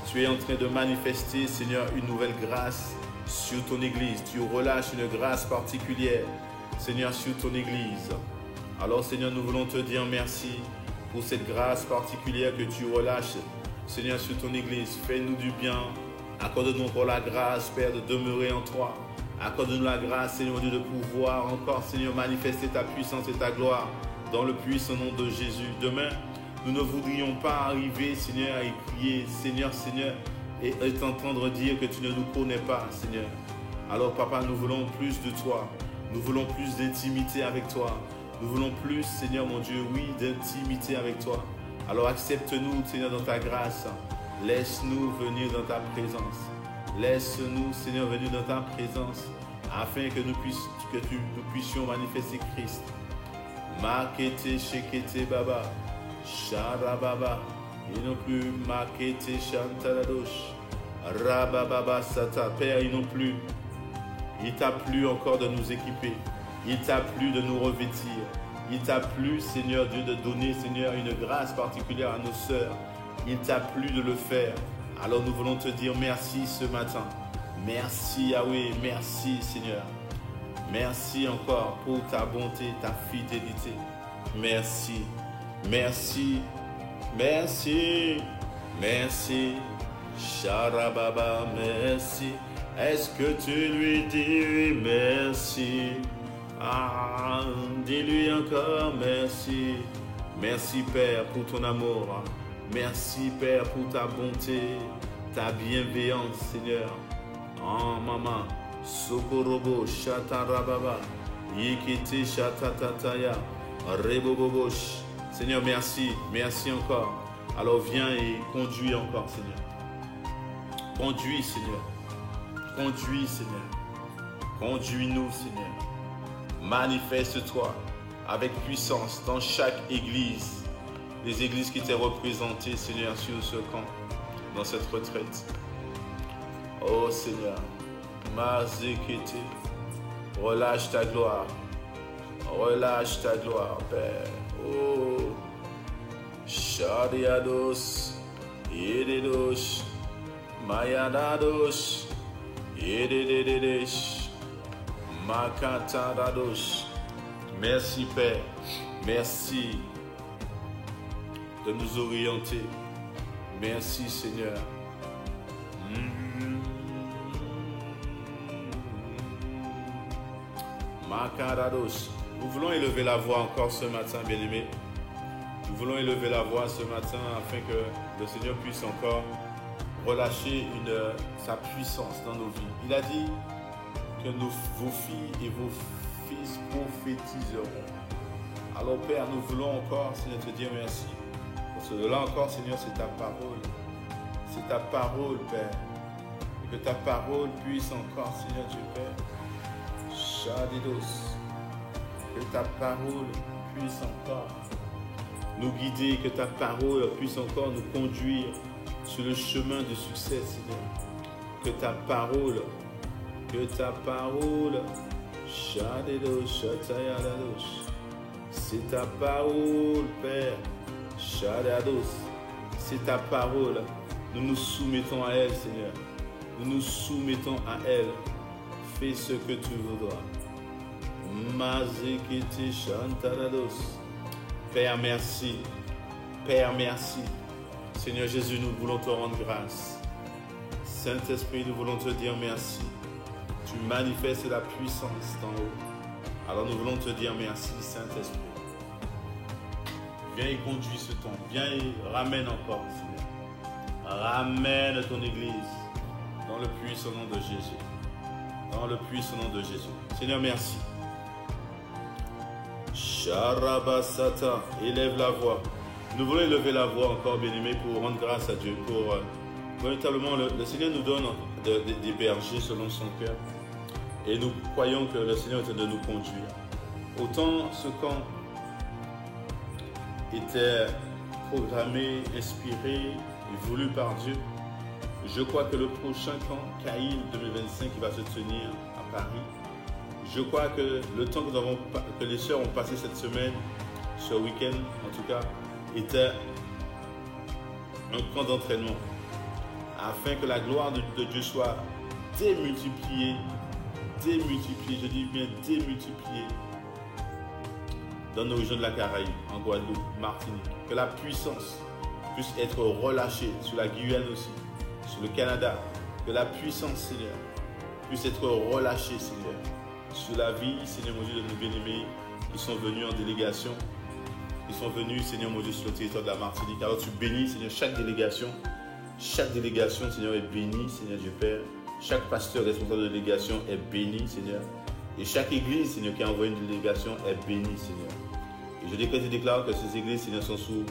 Speaker 1: Tu es en train de manifester, Seigneur, une nouvelle grâce sur ton Église. Tu relâches une grâce particulière, Seigneur, sur ton Église. Alors, Seigneur, nous voulons te dire merci pour cette grâce particulière que tu relâches, Seigneur, sur ton Église. Fais-nous du bien. Accorde-nous encore la grâce, Père, de demeurer en toi. Accorde-nous la grâce, Seigneur Dieu, de pouvoir encore, Seigneur, manifester ta puissance et ta gloire dans le puissant nom de Jésus. Demain, nous ne voudrions pas arriver, Seigneur, à crier, Seigneur, Seigneur, et t'entendre dire que tu ne nous connais pas, Seigneur. Alors, Papa, nous voulons plus de toi. Nous voulons plus d'intimité avec toi. Nous voulons plus, Seigneur, mon Dieu, oui, d'intimité avec toi. Alors, accepte-nous, Seigneur, dans ta grâce. Laisse-nous venir dans ta présence. Laisse-nous, Seigneur, venir dans ta présence afin que nous puissions manifester Christ. Makete shekete baba, sharababa, et non plus makete chantaladosh, rabababa sata. Père, et non plus, il t'a plu encore de nous équiper, il t'a plu de nous revêtir, il t'a plu, Seigneur Dieu, de donner, Seigneur, une grâce particulière à nos sœurs, il t'a plu de le faire. Alors nous voulons te dire merci ce matin. Merci Yahweh, merci Seigneur. Merci encore pour ta bonté, ta fidélité. Merci, merci, merci, merci. Sharababa, merci. Est-ce que tu lui dis merci? Ah, dis-lui encore merci. Merci Père pour ton amour. Merci Père pour ta bonté, ta bienveillance Seigneur. Oh maman. Sokorobo Shatarababa Yekete Shatatataya Rebobobosh. Seigneur, merci, merci encore. Alors viens et conduis encore, Seigneur. Conduis, Seigneur. Conduis, Seigneur. Conduis-nous, Seigneur. Manifeste-toi avec puissance dans chaque église. Les églises qui étaient représentées, Seigneur, sur ce camp, dans cette retraite. Oh Seigneur. Mazekete, relâche ta gloire, Père. Oh, Shadiados, Yededos, Mayadados, Yedededesh, Makatadados. Merci Père, merci de nous orienter. Merci Seigneur. Makarados. Nous voulons élever la voix encore ce matin, bien-aimés. Nous voulons élever la voix ce matin afin que le Seigneur puisse encore relâcher sa puissance dans nos vies. Il a dit que vos filles et vos fils prophétiseront. Alors Père, nous voulons encore, Seigneur, te dire merci. Parce que là encore, Seigneur, c'est ta parole. C'est ta parole, Père. Et que ta parole puisse encore, Seigneur Dieu Père, Shadidos, que ta parole puisse encore nous guider, que ta parole puisse encore nous conduire sur le chemin du succès, Seigneur. Que ta parole, Shadidos, Shatayados, c'est ta parole, Père, Shadados, c'est ta parole. Nous nous soumettons à elle, Seigneur. Nous nous soumettons à elle. Fais ce que tu voudras. Mazekete Shantarados. Père, merci. Père, merci. Seigneur Jésus, nous voulons te rendre grâce. Saint-Esprit, nous voulons te dire merci. Tu manifestes la puissance d'en haut. Alors nous voulons te dire merci, Saint-Esprit. Viens et conduis ce temps. Viens et ramène encore, Seigneur. Ramène ton Église dans le puissant nom de Jésus. Dans le puissant nom de Jésus. Seigneur, merci. Sharabasata, élève la voix. Nous voulons élever la voix encore, bien-aimés, pour rendre grâce à Dieu. Véritablement, le Seigneur nous donne des bergers selon son cœur. Et nous croyons que le Seigneur est en train de nous conduire. Autant ce camp était programmé, inspiré et voulu par Dieu, je crois que le prochain camp, Caïl 2025, qui va se tenir à Paris, je crois que le temps que les sœurs ont passé cette semaine, ce week-end en tout cas, était un camp d'entraînement, afin que la gloire de Dieu soit démultipliée, je dis bien démultipliée, dans nos régions de la Caraïbe, en Guadeloupe, Martinique. Que la puissance puisse être relâchée sur la Guyane aussi, sur le Canada. Que la puissance, Seigneur, puisse être relâchée, Seigneur, sur la vie, Seigneur mon Dieu, de nos bien-aimés qui sont venus en délégation, qui sont venus, Seigneur mon Dieu, sur le territoire de la Martinique. Alors tu bénis, Seigneur, chaque délégation, Seigneur, est bénie, Seigneur Dieu Père. Chaque pasteur responsable de délégation est béni, Seigneur. Et chaque église, Seigneur, qui a envoyé une délégation est bénie, Seigneur. Et je décrète et déclare que ces églises, Seigneur, sont sous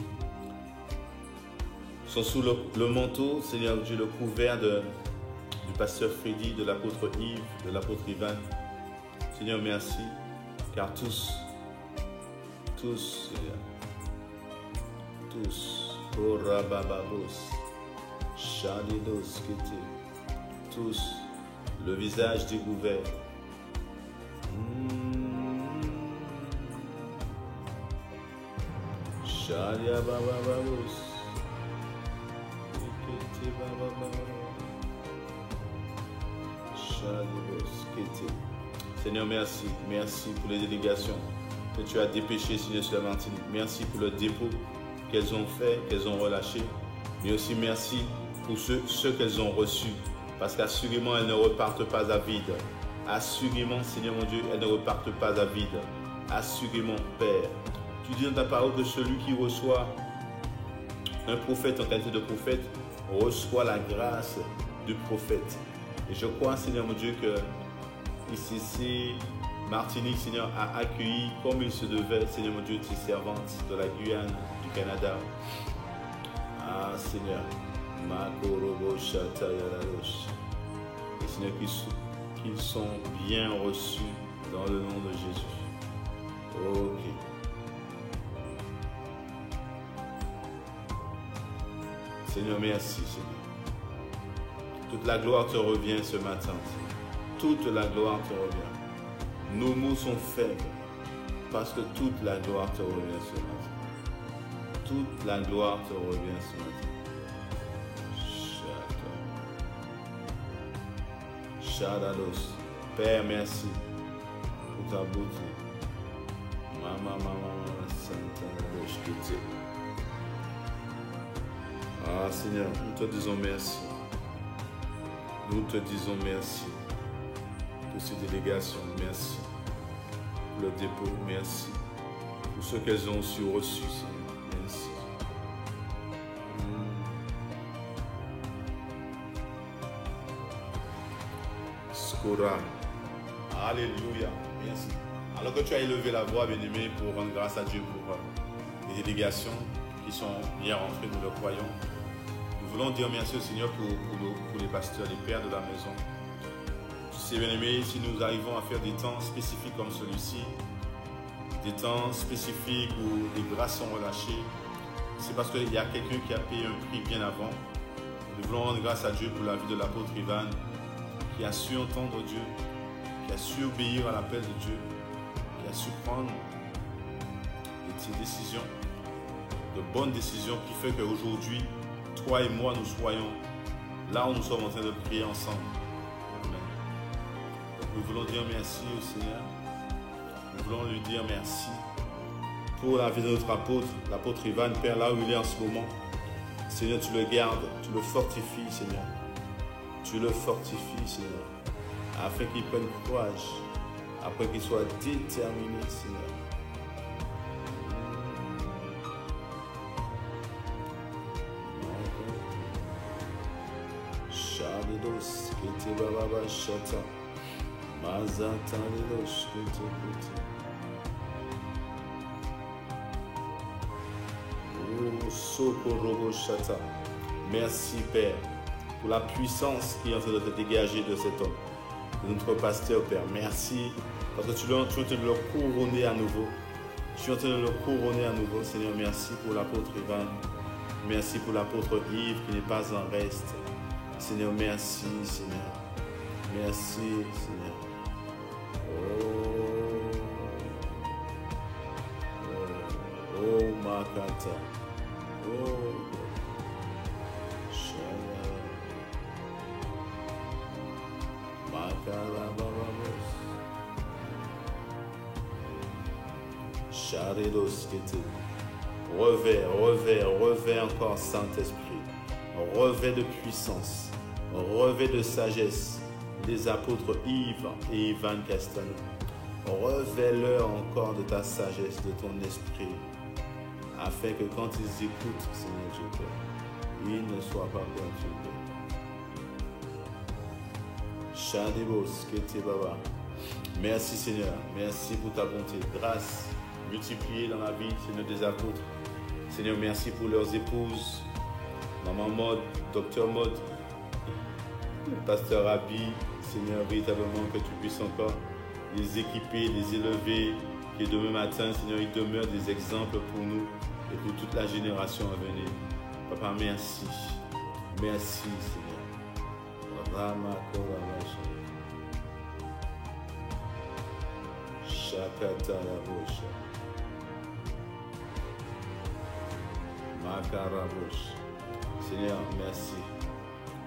Speaker 1: le manteau, Seigneur Dieu, le couvert du pasteur Freddy, de l'apôtre Yves, de l'apôtre Ivan. Seigneur, merci, car tous, Seigneur, tous, Korabababos, Shadidos, tous, le visage découvert. Shadia Bababos. Seigneur, merci. Merci pour les délégations que tu as dépêchées, Seigneur, sur la Martinique. Merci pour le dépôt qu'elles ont fait, qu'elles ont relâché. Mais aussi merci pour ceux qu'elles ont reçus. Parce qu'assurément, elles ne repartent pas à vide. Assurément, Seigneur mon Dieu, elles ne repartent pas à vide. Assurément, Père. Tu dis dans ta parole que celui qui reçoit un prophète en qualité de prophète reçoit la grâce du prophète. Et je crois, Seigneur mon Dieu, que ICC Martinique, Seigneur, a accueilli comme il se devait, Seigneur mon Dieu, tes servantes de la Guyane, du Canada. Ah, Seigneur. Makorobo Shatayaradosh. Et Seigneur, qu'ils sont bien reçus dans le nom de Jésus. Ok. Seigneur, merci, Seigneur. Toute la gloire te revient ce matin. Toute la gloire te revient. Nos mots sont faibles parce que toute la gloire te revient ce matin. Toute la gloire te revient ce matin. Shadados. Père, merci pour ta beauté. Mama, Santa, ah Seigneur, nous te disons merci. Nous te disons merci pour ces délégations. Merci pour le dépôt. Merci pour ce qu'elles ont aussi reçu, Seigneur. Merci. Kora. Alléluia. Merci. Alors que tu as élevé la voix, bien-aimé, pour rendre grâce à Dieu pour les délégations qui sont bien rentrées, nous le croyons. Nous voulons dire merci au Seigneur pour les pasteurs, les pères de la maison. Tu sais, bien-aimé, si nous arrivons à faire des temps spécifiques comme celui-ci, des temps spécifiques où les grâces sont relâchées, c'est parce qu'il y a quelqu'un qui a payé un prix bien avant. Nous voulons rendre grâce à Dieu pour la vie de l'apôtre Ivan, qui a su entendre Dieu, qui a su obéir à l'appel de Dieu, qui a su prendre des décisions, de bonnes décisions, qui fait qu'aujourd'hui, toi et moi, nous soyons là où nous sommes en train de prier ensemble. Amen. Donc, nous voulons dire merci au Seigneur. Nous voulons lui dire merci pour la vie de notre apôtre, l'apôtre Ivan, Père, là où il est en ce moment. Seigneur, tu le gardes, tu le fortifies, Seigneur. Tu le fortifies, Seigneur, afin qu'il prenne courage, afin qu'il soit déterminé, Seigneur. Shalidos, Kete Baba Shata, Mazata Lidos, Kete Kete. Sokorobo Shata. Merci, Père, pour la puissance qui est en train de te dégager de cet homme, de notre pasteur, Père. Merci, parce que tu es en train de le couronner à nouveau. Tu es en train de le couronner à nouveau, Seigneur. Merci pour l'apôtre Ivan. Merci pour l'apôtre Yves qui n'est pas en reste. Seigneur, merci, Seigneur. Merci, Seigneur. Oh, Makata. Oh, Shaya. Makarababos. Charidos Kete. Revers encore, Saint-Esprit. Revers de puissance, revers de sagesse des apôtres Yves et Ivan Castano. Revers-leur encore de ta sagesse, de ton esprit, afin que quand ils écoutent, Seigneur Dieu, ils ne soient pas perturbés. Shadibos Kete Baba. Merci Seigneur, merci pour ta bonté, grâce multipliée dans la vie, Seigneur, des apôtres. Seigneur, merci pour leurs épouses, Maman Maud, Docteur Maud, Pasteur Abi. Seigneur, véritablement que tu puisses encore les équiper, les élever, que demain matin, Seigneur, ils demeurent des exemples pour nous et pour toute la génération à venir. Papa, merci. Merci, Seigneur. Rama Korabasha. Shakata Rabosha. Makarabosha. Seigneur, merci.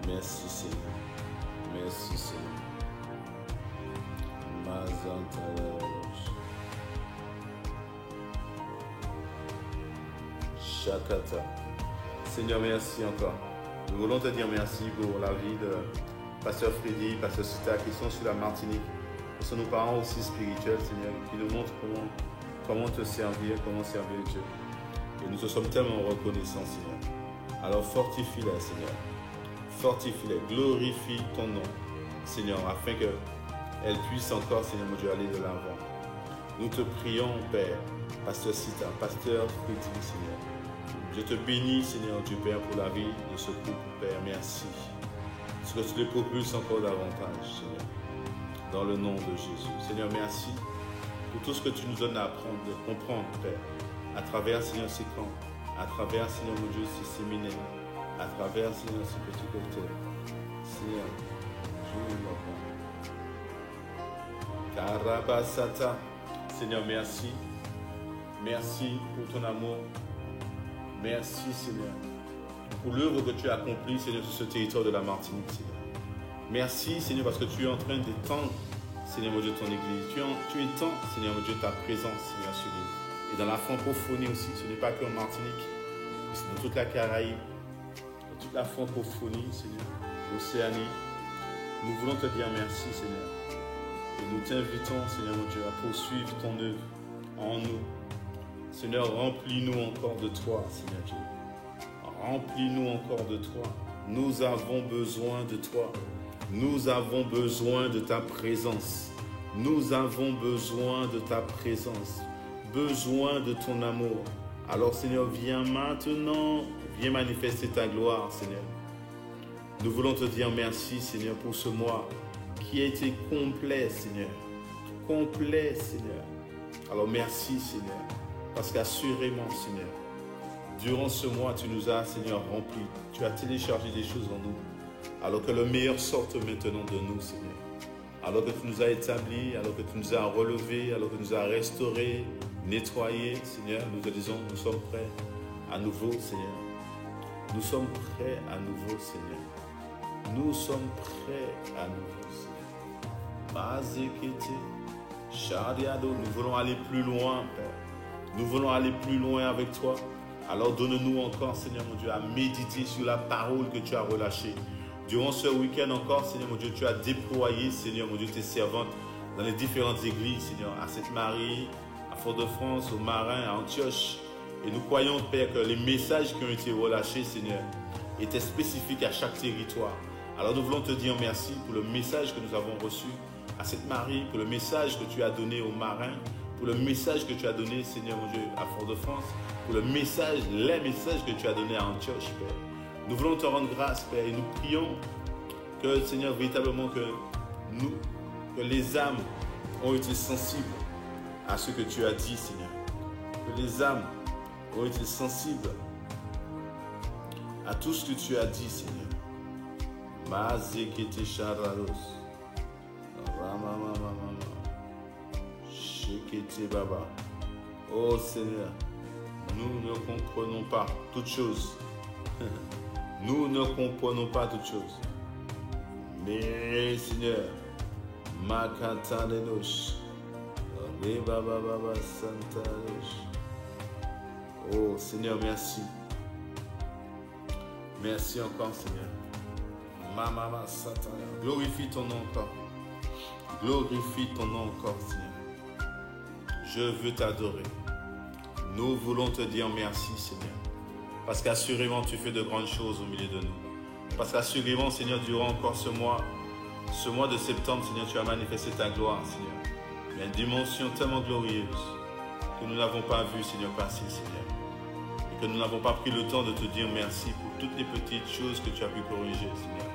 Speaker 1: Merci, Seigneur. Merci, Seigneur. Mazantalarosh. Shakata. Seigneur, merci encore. Nous voulons te dire merci pour la vie de Pasteur Freddy, Pasteur Sita qui sont sur la Martinique. Ce sont nos parents aussi spirituels, Seigneur, qui nous montrent comment te servir, comment servir Dieu. Et nous te sommes tellement reconnaissants, Seigneur. Alors fortifie-les, Seigneur. Fortifie-les, glorifie ton nom, Seigneur, afin qu'elles puissent encore, Seigneur mon Dieu, aller de l'avant. Nous te prions, Père, Pasteur Sita, Pasteur Freddy, Seigneur. Je te bénis, Seigneur Dieu, Père, pour la vie de ce couple, Père. Merci. Parce que tu les propulses encore davantage, Seigneur. Dans le nom de Jésus. Seigneur, merci pour tout ce que tu nous donnes à apprendre, de comprendre, Père, à travers, Seigneur, ces camps, à travers, Seigneur mon Dieu, ces séminaires, à travers, Seigneur, ces petits cocktails. Seigneur, je vous remercie. Karabasata. Seigneur, merci. Merci pour ton amour. Merci, Seigneur, pour l'œuvre que tu as accomplie, Seigneur, sur ce territoire de la Martinique, Seigneur. Merci, Seigneur, parce que tu es en train d'étendre, Seigneur mon Dieu, ton Église. Tu étends, Seigneur mon Dieu, ta présence, Seigneur, sur l'île. Et dans la francophonie aussi, ce n'est pas qu'en Martinique, mais c'est dans toute la Caraïbe, dans toute la francophonie, Seigneur, l'Océanie. Nous voulons te dire merci, Seigneur. Et nous t'invitons, Seigneur mon Dieu, à poursuivre ton œuvre en nous. Seigneur, remplis-nous encore de toi, Seigneur Dieu. Remplis-nous encore de toi. Nous avons besoin de toi. Nous avons besoin de ta présence. Nous avons besoin de ta présence. Besoin de ton amour. Alors Seigneur, viens maintenant, viens manifester ta gloire, Seigneur. Nous voulons te dire merci, Seigneur, pour ce mois qui a été complet, Seigneur. Complet, Seigneur. Alors merci, Seigneur, parce qu'assurément, Seigneur, durant ce mois, tu nous as, Seigneur, remplis. Tu as téléchargé des choses en nous. Alors que le meilleur sorte maintenant de nous, Seigneur. Alors que tu nous as établis, alors que tu nous as relevés, alors que tu nous as restaurés, nettoyés, Seigneur, nous te disons, nous sommes prêts à nouveau, Seigneur. Nous sommes prêts à nouveau, Seigneur. Nous sommes prêts à nouveau, Seigneur. Nous voulons aller plus loin, Père. Nous voulons aller plus loin avec toi. Alors donne-nous encore, Seigneur mon Dieu, à méditer sur la parole que tu as relâchée. Durant ce week-end encore, Seigneur mon Dieu, tu as déployé, Seigneur mon Dieu, tes servantes dans les différentes églises, Seigneur, à Sainte-Marie, à Fort-de-France, aux Marins, à Antioche. Et nous croyons, Père, que les messages qui ont été relâchés, Seigneur, étaient spécifiques à chaque territoire. Alors nous voulons te dire merci pour le message que nous avons reçu à Sainte-Marie, pour le message que tu as donné aux Marins, pour le message que tu as donné, Seigneur mon Dieu, à Fort-de-France, pour les messages que tu as donnés à Antioche, Père. Nous voulons te rendre grâce, Père, et nous prions que, Seigneur, véritablement que les âmes ont été sensibles à ce que tu as dit, Seigneur. Que les âmes ont été sensibles à tout ce que tu as dit, Seigneur. Mazekete Sharalos. Shekete Baba. Oh Seigneur, nous ne comprenons pas toutes choses. Nous ne comprenons pas toutes choses. Mais Seigneur, Makata Lenosh. Baba Baba Santa. Oh Seigneur, merci. Merci encore, Seigneur. Mama Satana. Glorifie ton nom encore. Glorifie ton nom encore, Seigneur. Je veux t'adorer. Nous voulons te dire merci, Seigneur. Parce qu'assurément, tu fais de grandes choses au milieu de nous. Parce qu'assurément, Seigneur, durant encore ce mois de septembre, Seigneur, tu as manifesté ta gloire, Seigneur. Mais une dimension tellement glorieuse que nous n'avons pas vu, Seigneur, passer, Seigneur. Et que nous n'avons pas pris le temps de te dire merci pour toutes les petites choses que tu as pu corriger, Seigneur,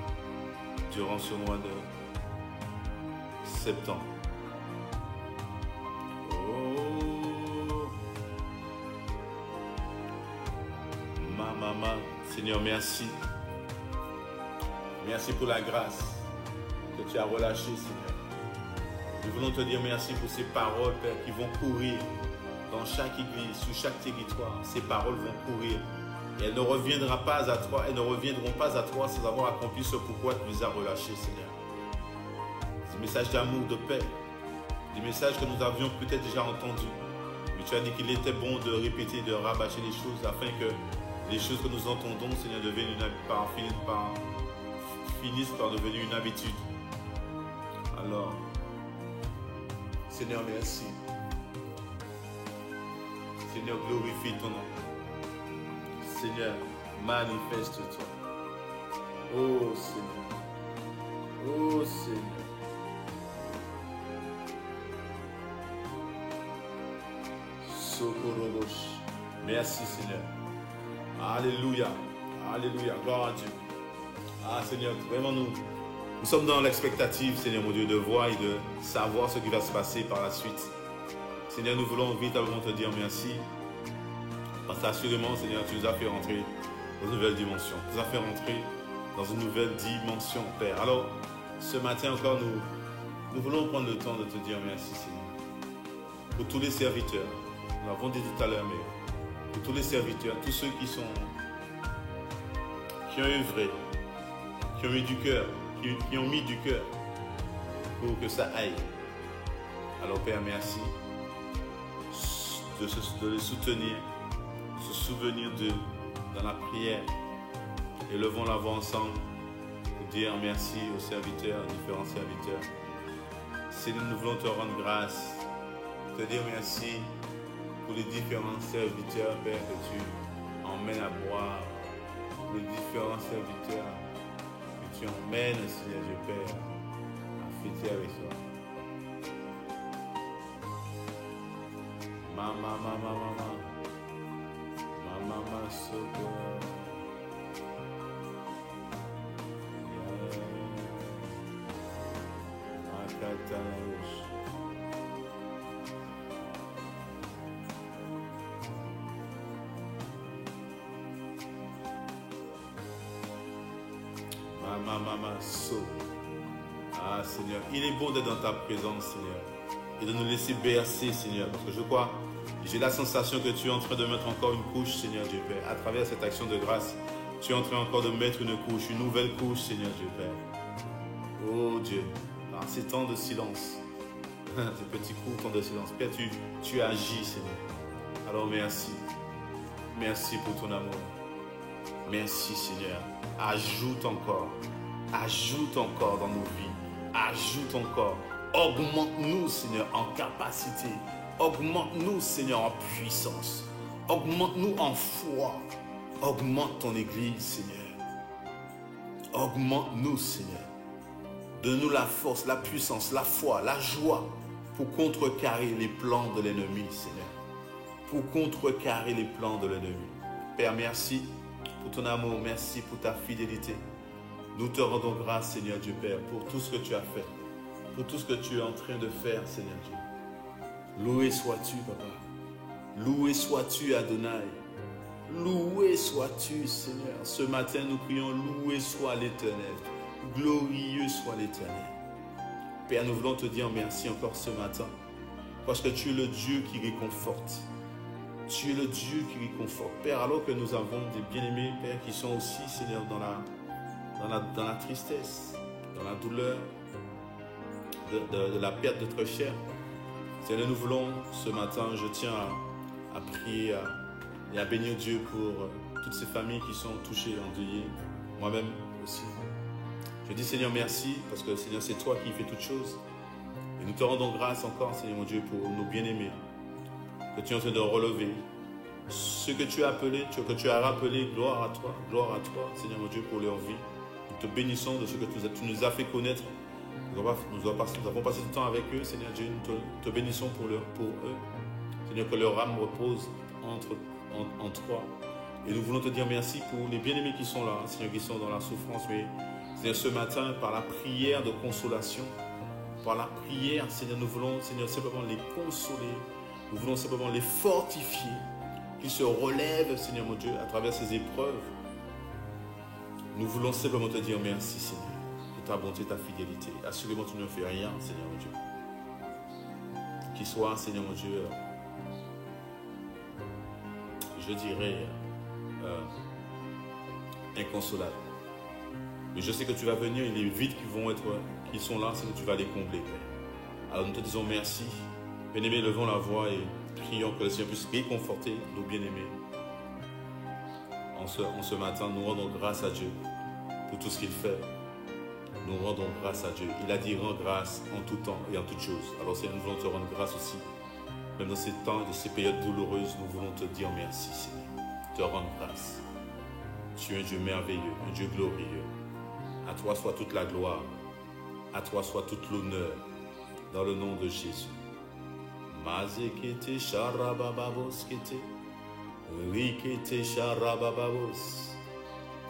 Speaker 1: durant ce mois de septembre. Oh, ma maman, Seigneur, merci. Merci pour la grâce que tu as relâchée, Seigneur. Nous voulons te dire merci pour ces paroles, Père, qui vont courir dans chaque église, sur chaque territoire. Ces paroles vont courir. Et elles ne reviendront pas à toi, sans avoir accompli ce pourquoi tu les as relâchées, Seigneur. Des messages d'amour, de paix, des messages que nous avions peut-être déjà entendus. Mais tu as dit qu'il était bon de répéter, de rabâcher les choses afin que les choses que nous entendons, Seigneur, finissent par devenir une habitude. Alors, Seigneur, merci. Seigneur, glorifie ton nom. Seigneur, manifeste-toi. Oh Seigneur. Oh Seigneur. Sokorobosh. Merci Seigneur. Alléluia. Alléluia. Gloire à Dieu. Ah Seigneur, vraiment nous sommes dans l'expectative, Seigneur mon Dieu, de voir et de savoir ce qui va se passer par la suite. Seigneur, nous voulons véritablement te dire merci. Parce qu'assurément, Seigneur, tu nous as fait rentrer dans une nouvelle dimension. Tu nous as fait rentrer dans une nouvelle dimension, Père. Alors, ce matin encore, nous voulons prendre le temps de te dire merci, Seigneur. Pour tous les serviteurs, nous l'avons dit tout à l'heure, mais pour tous les serviteurs, tous ceux qui ont œuvré, qui ont mis du cœur, qui ont mis du cœur pour que ça aille. Alors, Père, merci de les soutenir, de se souvenir d'eux dans la prière. Et levons la voix ensemble pour dire merci aux serviteurs, différents serviteurs. Seigneur, nous voulons te rendre grâce, te dire merci pour les différents serviteurs, Père, que tu emmènes à boire, les différents serviteurs que tu emmènes, Seigneur Dieu Père, à fêter avec toi. Mama, Soko. Makatash. Mama, So. Ah, Seigneur, il est bon d'être dans ta présence, Seigneur, et de nous laisser bercer, Seigneur, parce que je crois, j'ai la sensation que tu es en train de mettre encore une couche, Seigneur Dieu Père. À travers cette action de grâce, tu es en train encore de mettre une couche, une nouvelle couche, Seigneur Dieu Père. Oh Dieu, par ces temps de silence, ces petits courts temps de silence, Père, tu agis, Seigneur. Alors merci. Merci pour ton amour. Merci, Seigneur. Ajoute encore dans nos vies. Ajoute encore. Augmente-nous, Seigneur, en capacité. Augmente-nous, Seigneur, en puissance. Augmente-nous en foi. Augmente ton Église, Seigneur. Augmente-nous, Seigneur. Donne-nous la force, la puissance, la foi, la joie pour contrecarrer les plans de l'ennemi, Seigneur. Pour contrecarrer les plans de l'ennemi. Père, merci pour ton amour. Merci pour ta fidélité. Nous te rendons grâce, Seigneur Dieu Père, pour tout ce que tu as fait. Pour tout ce que tu es en train de faire, Seigneur Dieu. Loué sois-tu, Papa. Loué sois-tu, Adonai. Loué sois-tu, Seigneur. Ce matin, nous prions, loué soit l'Éternel. Glorieux soit l'Éternel. Père, nous voulons te dire merci encore ce matin, parce que tu es le Dieu qui réconforte. Tu es le Dieu qui réconforte. Père, alors que nous avons des bien-aimés, Père, qui sont aussi, Seigneur, dans la tristesse, dans la douleur, de la perte de notre chair. Seigneur, nous voulons ce matin, je tiens à prier et à bénir Dieu pour toutes ces familles qui sont touchées, endeuillées, moi-même aussi. Je dis Seigneur merci, parce que Seigneur c'est toi qui fais toutes choses. Et nous te rendons grâce encore, Seigneur mon Dieu, pour nos bien-aimés, que tu es en train de relever. Ce que tu as appelé, que tu as rappelé, gloire à toi, Seigneur mon Dieu, pour leur vie. Nous te bénissons de ce que tu nous as fait connaître. Nous avons passé du temps avec eux, Seigneur Dieu. Nous te bénissons pour eux. Seigneur, que leur âme repose en toi. Et nous voulons te dire merci pour les bien-aimés qui sont là, Seigneur, qui sont dans la souffrance. Mais Seigneur, ce matin, par la prière de consolation, par la prière, Seigneur, nous voulons, Seigneur, simplement les consoler. Nous voulons simplement les fortifier, qu'ils se relèvent, Seigneur mon Dieu, à travers ces épreuves. Nous voulons simplement te dire merci, Seigneur, de ta bonté, ta fidélité. Assurément, tu ne fais rien, Seigneur mon Dieu. Qui soit, Seigneur mon Dieu, je dirais, inconsolable. Mais je sais que tu vas venir et les vides qui sont là, Seigneur, tu vas les combler, Père. Alors nous te disons merci. Bien-aimés, levons la voix et prions que le Seigneur puisse réconforter nos bien-aimés. En ce matin, nous rendons grâce à Dieu pour tout ce qu'il fait. Nous rendons grâce à Dieu. Il a dit rends grâce en tout temps et en toutes choses. Alors Seigneur, nous voulons te rendre grâce aussi. Même dans ces temps et de ces périodes douloureuses, nous voulons te dire merci, Seigneur. Te rendre grâce. Tu es un Dieu merveilleux, un Dieu glorieux. À toi soit toute la gloire. À toi soit toute l'honneur. Dans le nom de Jésus. Mazekete sharabababos kete. Rikete sharabababos.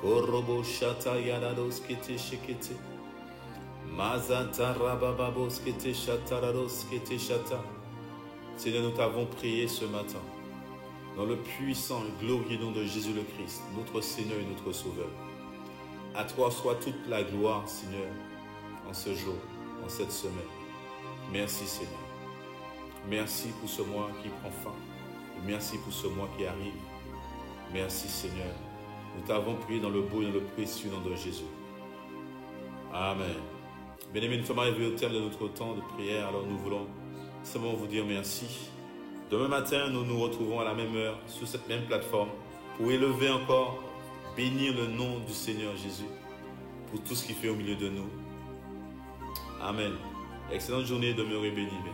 Speaker 1: Korobo shata yanados kete shekete. Mazanta rabababos kete shatarados kete shata. Seigneur, nous t'avons prié ce matin. Dans le puissant et glorieux nom de Jésus le Christ, notre Seigneur et notre Sauveur. À toi soit toute la gloire, Seigneur, en ce jour, en cette semaine. Merci, Seigneur. Merci pour ce mois qui prend fin. Et merci pour ce mois qui arrive. Merci, Seigneur. Nous t'avons prié dans le beau et dans le précieux nom de Jésus. Amen. Bien-aimés, nous sommes arrivés au terme de notre temps de prière. Alors nous voulons simplement vous dire merci. Demain matin, nous nous retrouvons à la même heure, sur cette même plateforme, pour élever encore, bénir le nom du Seigneur Jésus, pour tout ce qu'il fait au milieu de nous. Amen. Excellente journée, demeurez bénis, bien-aimés.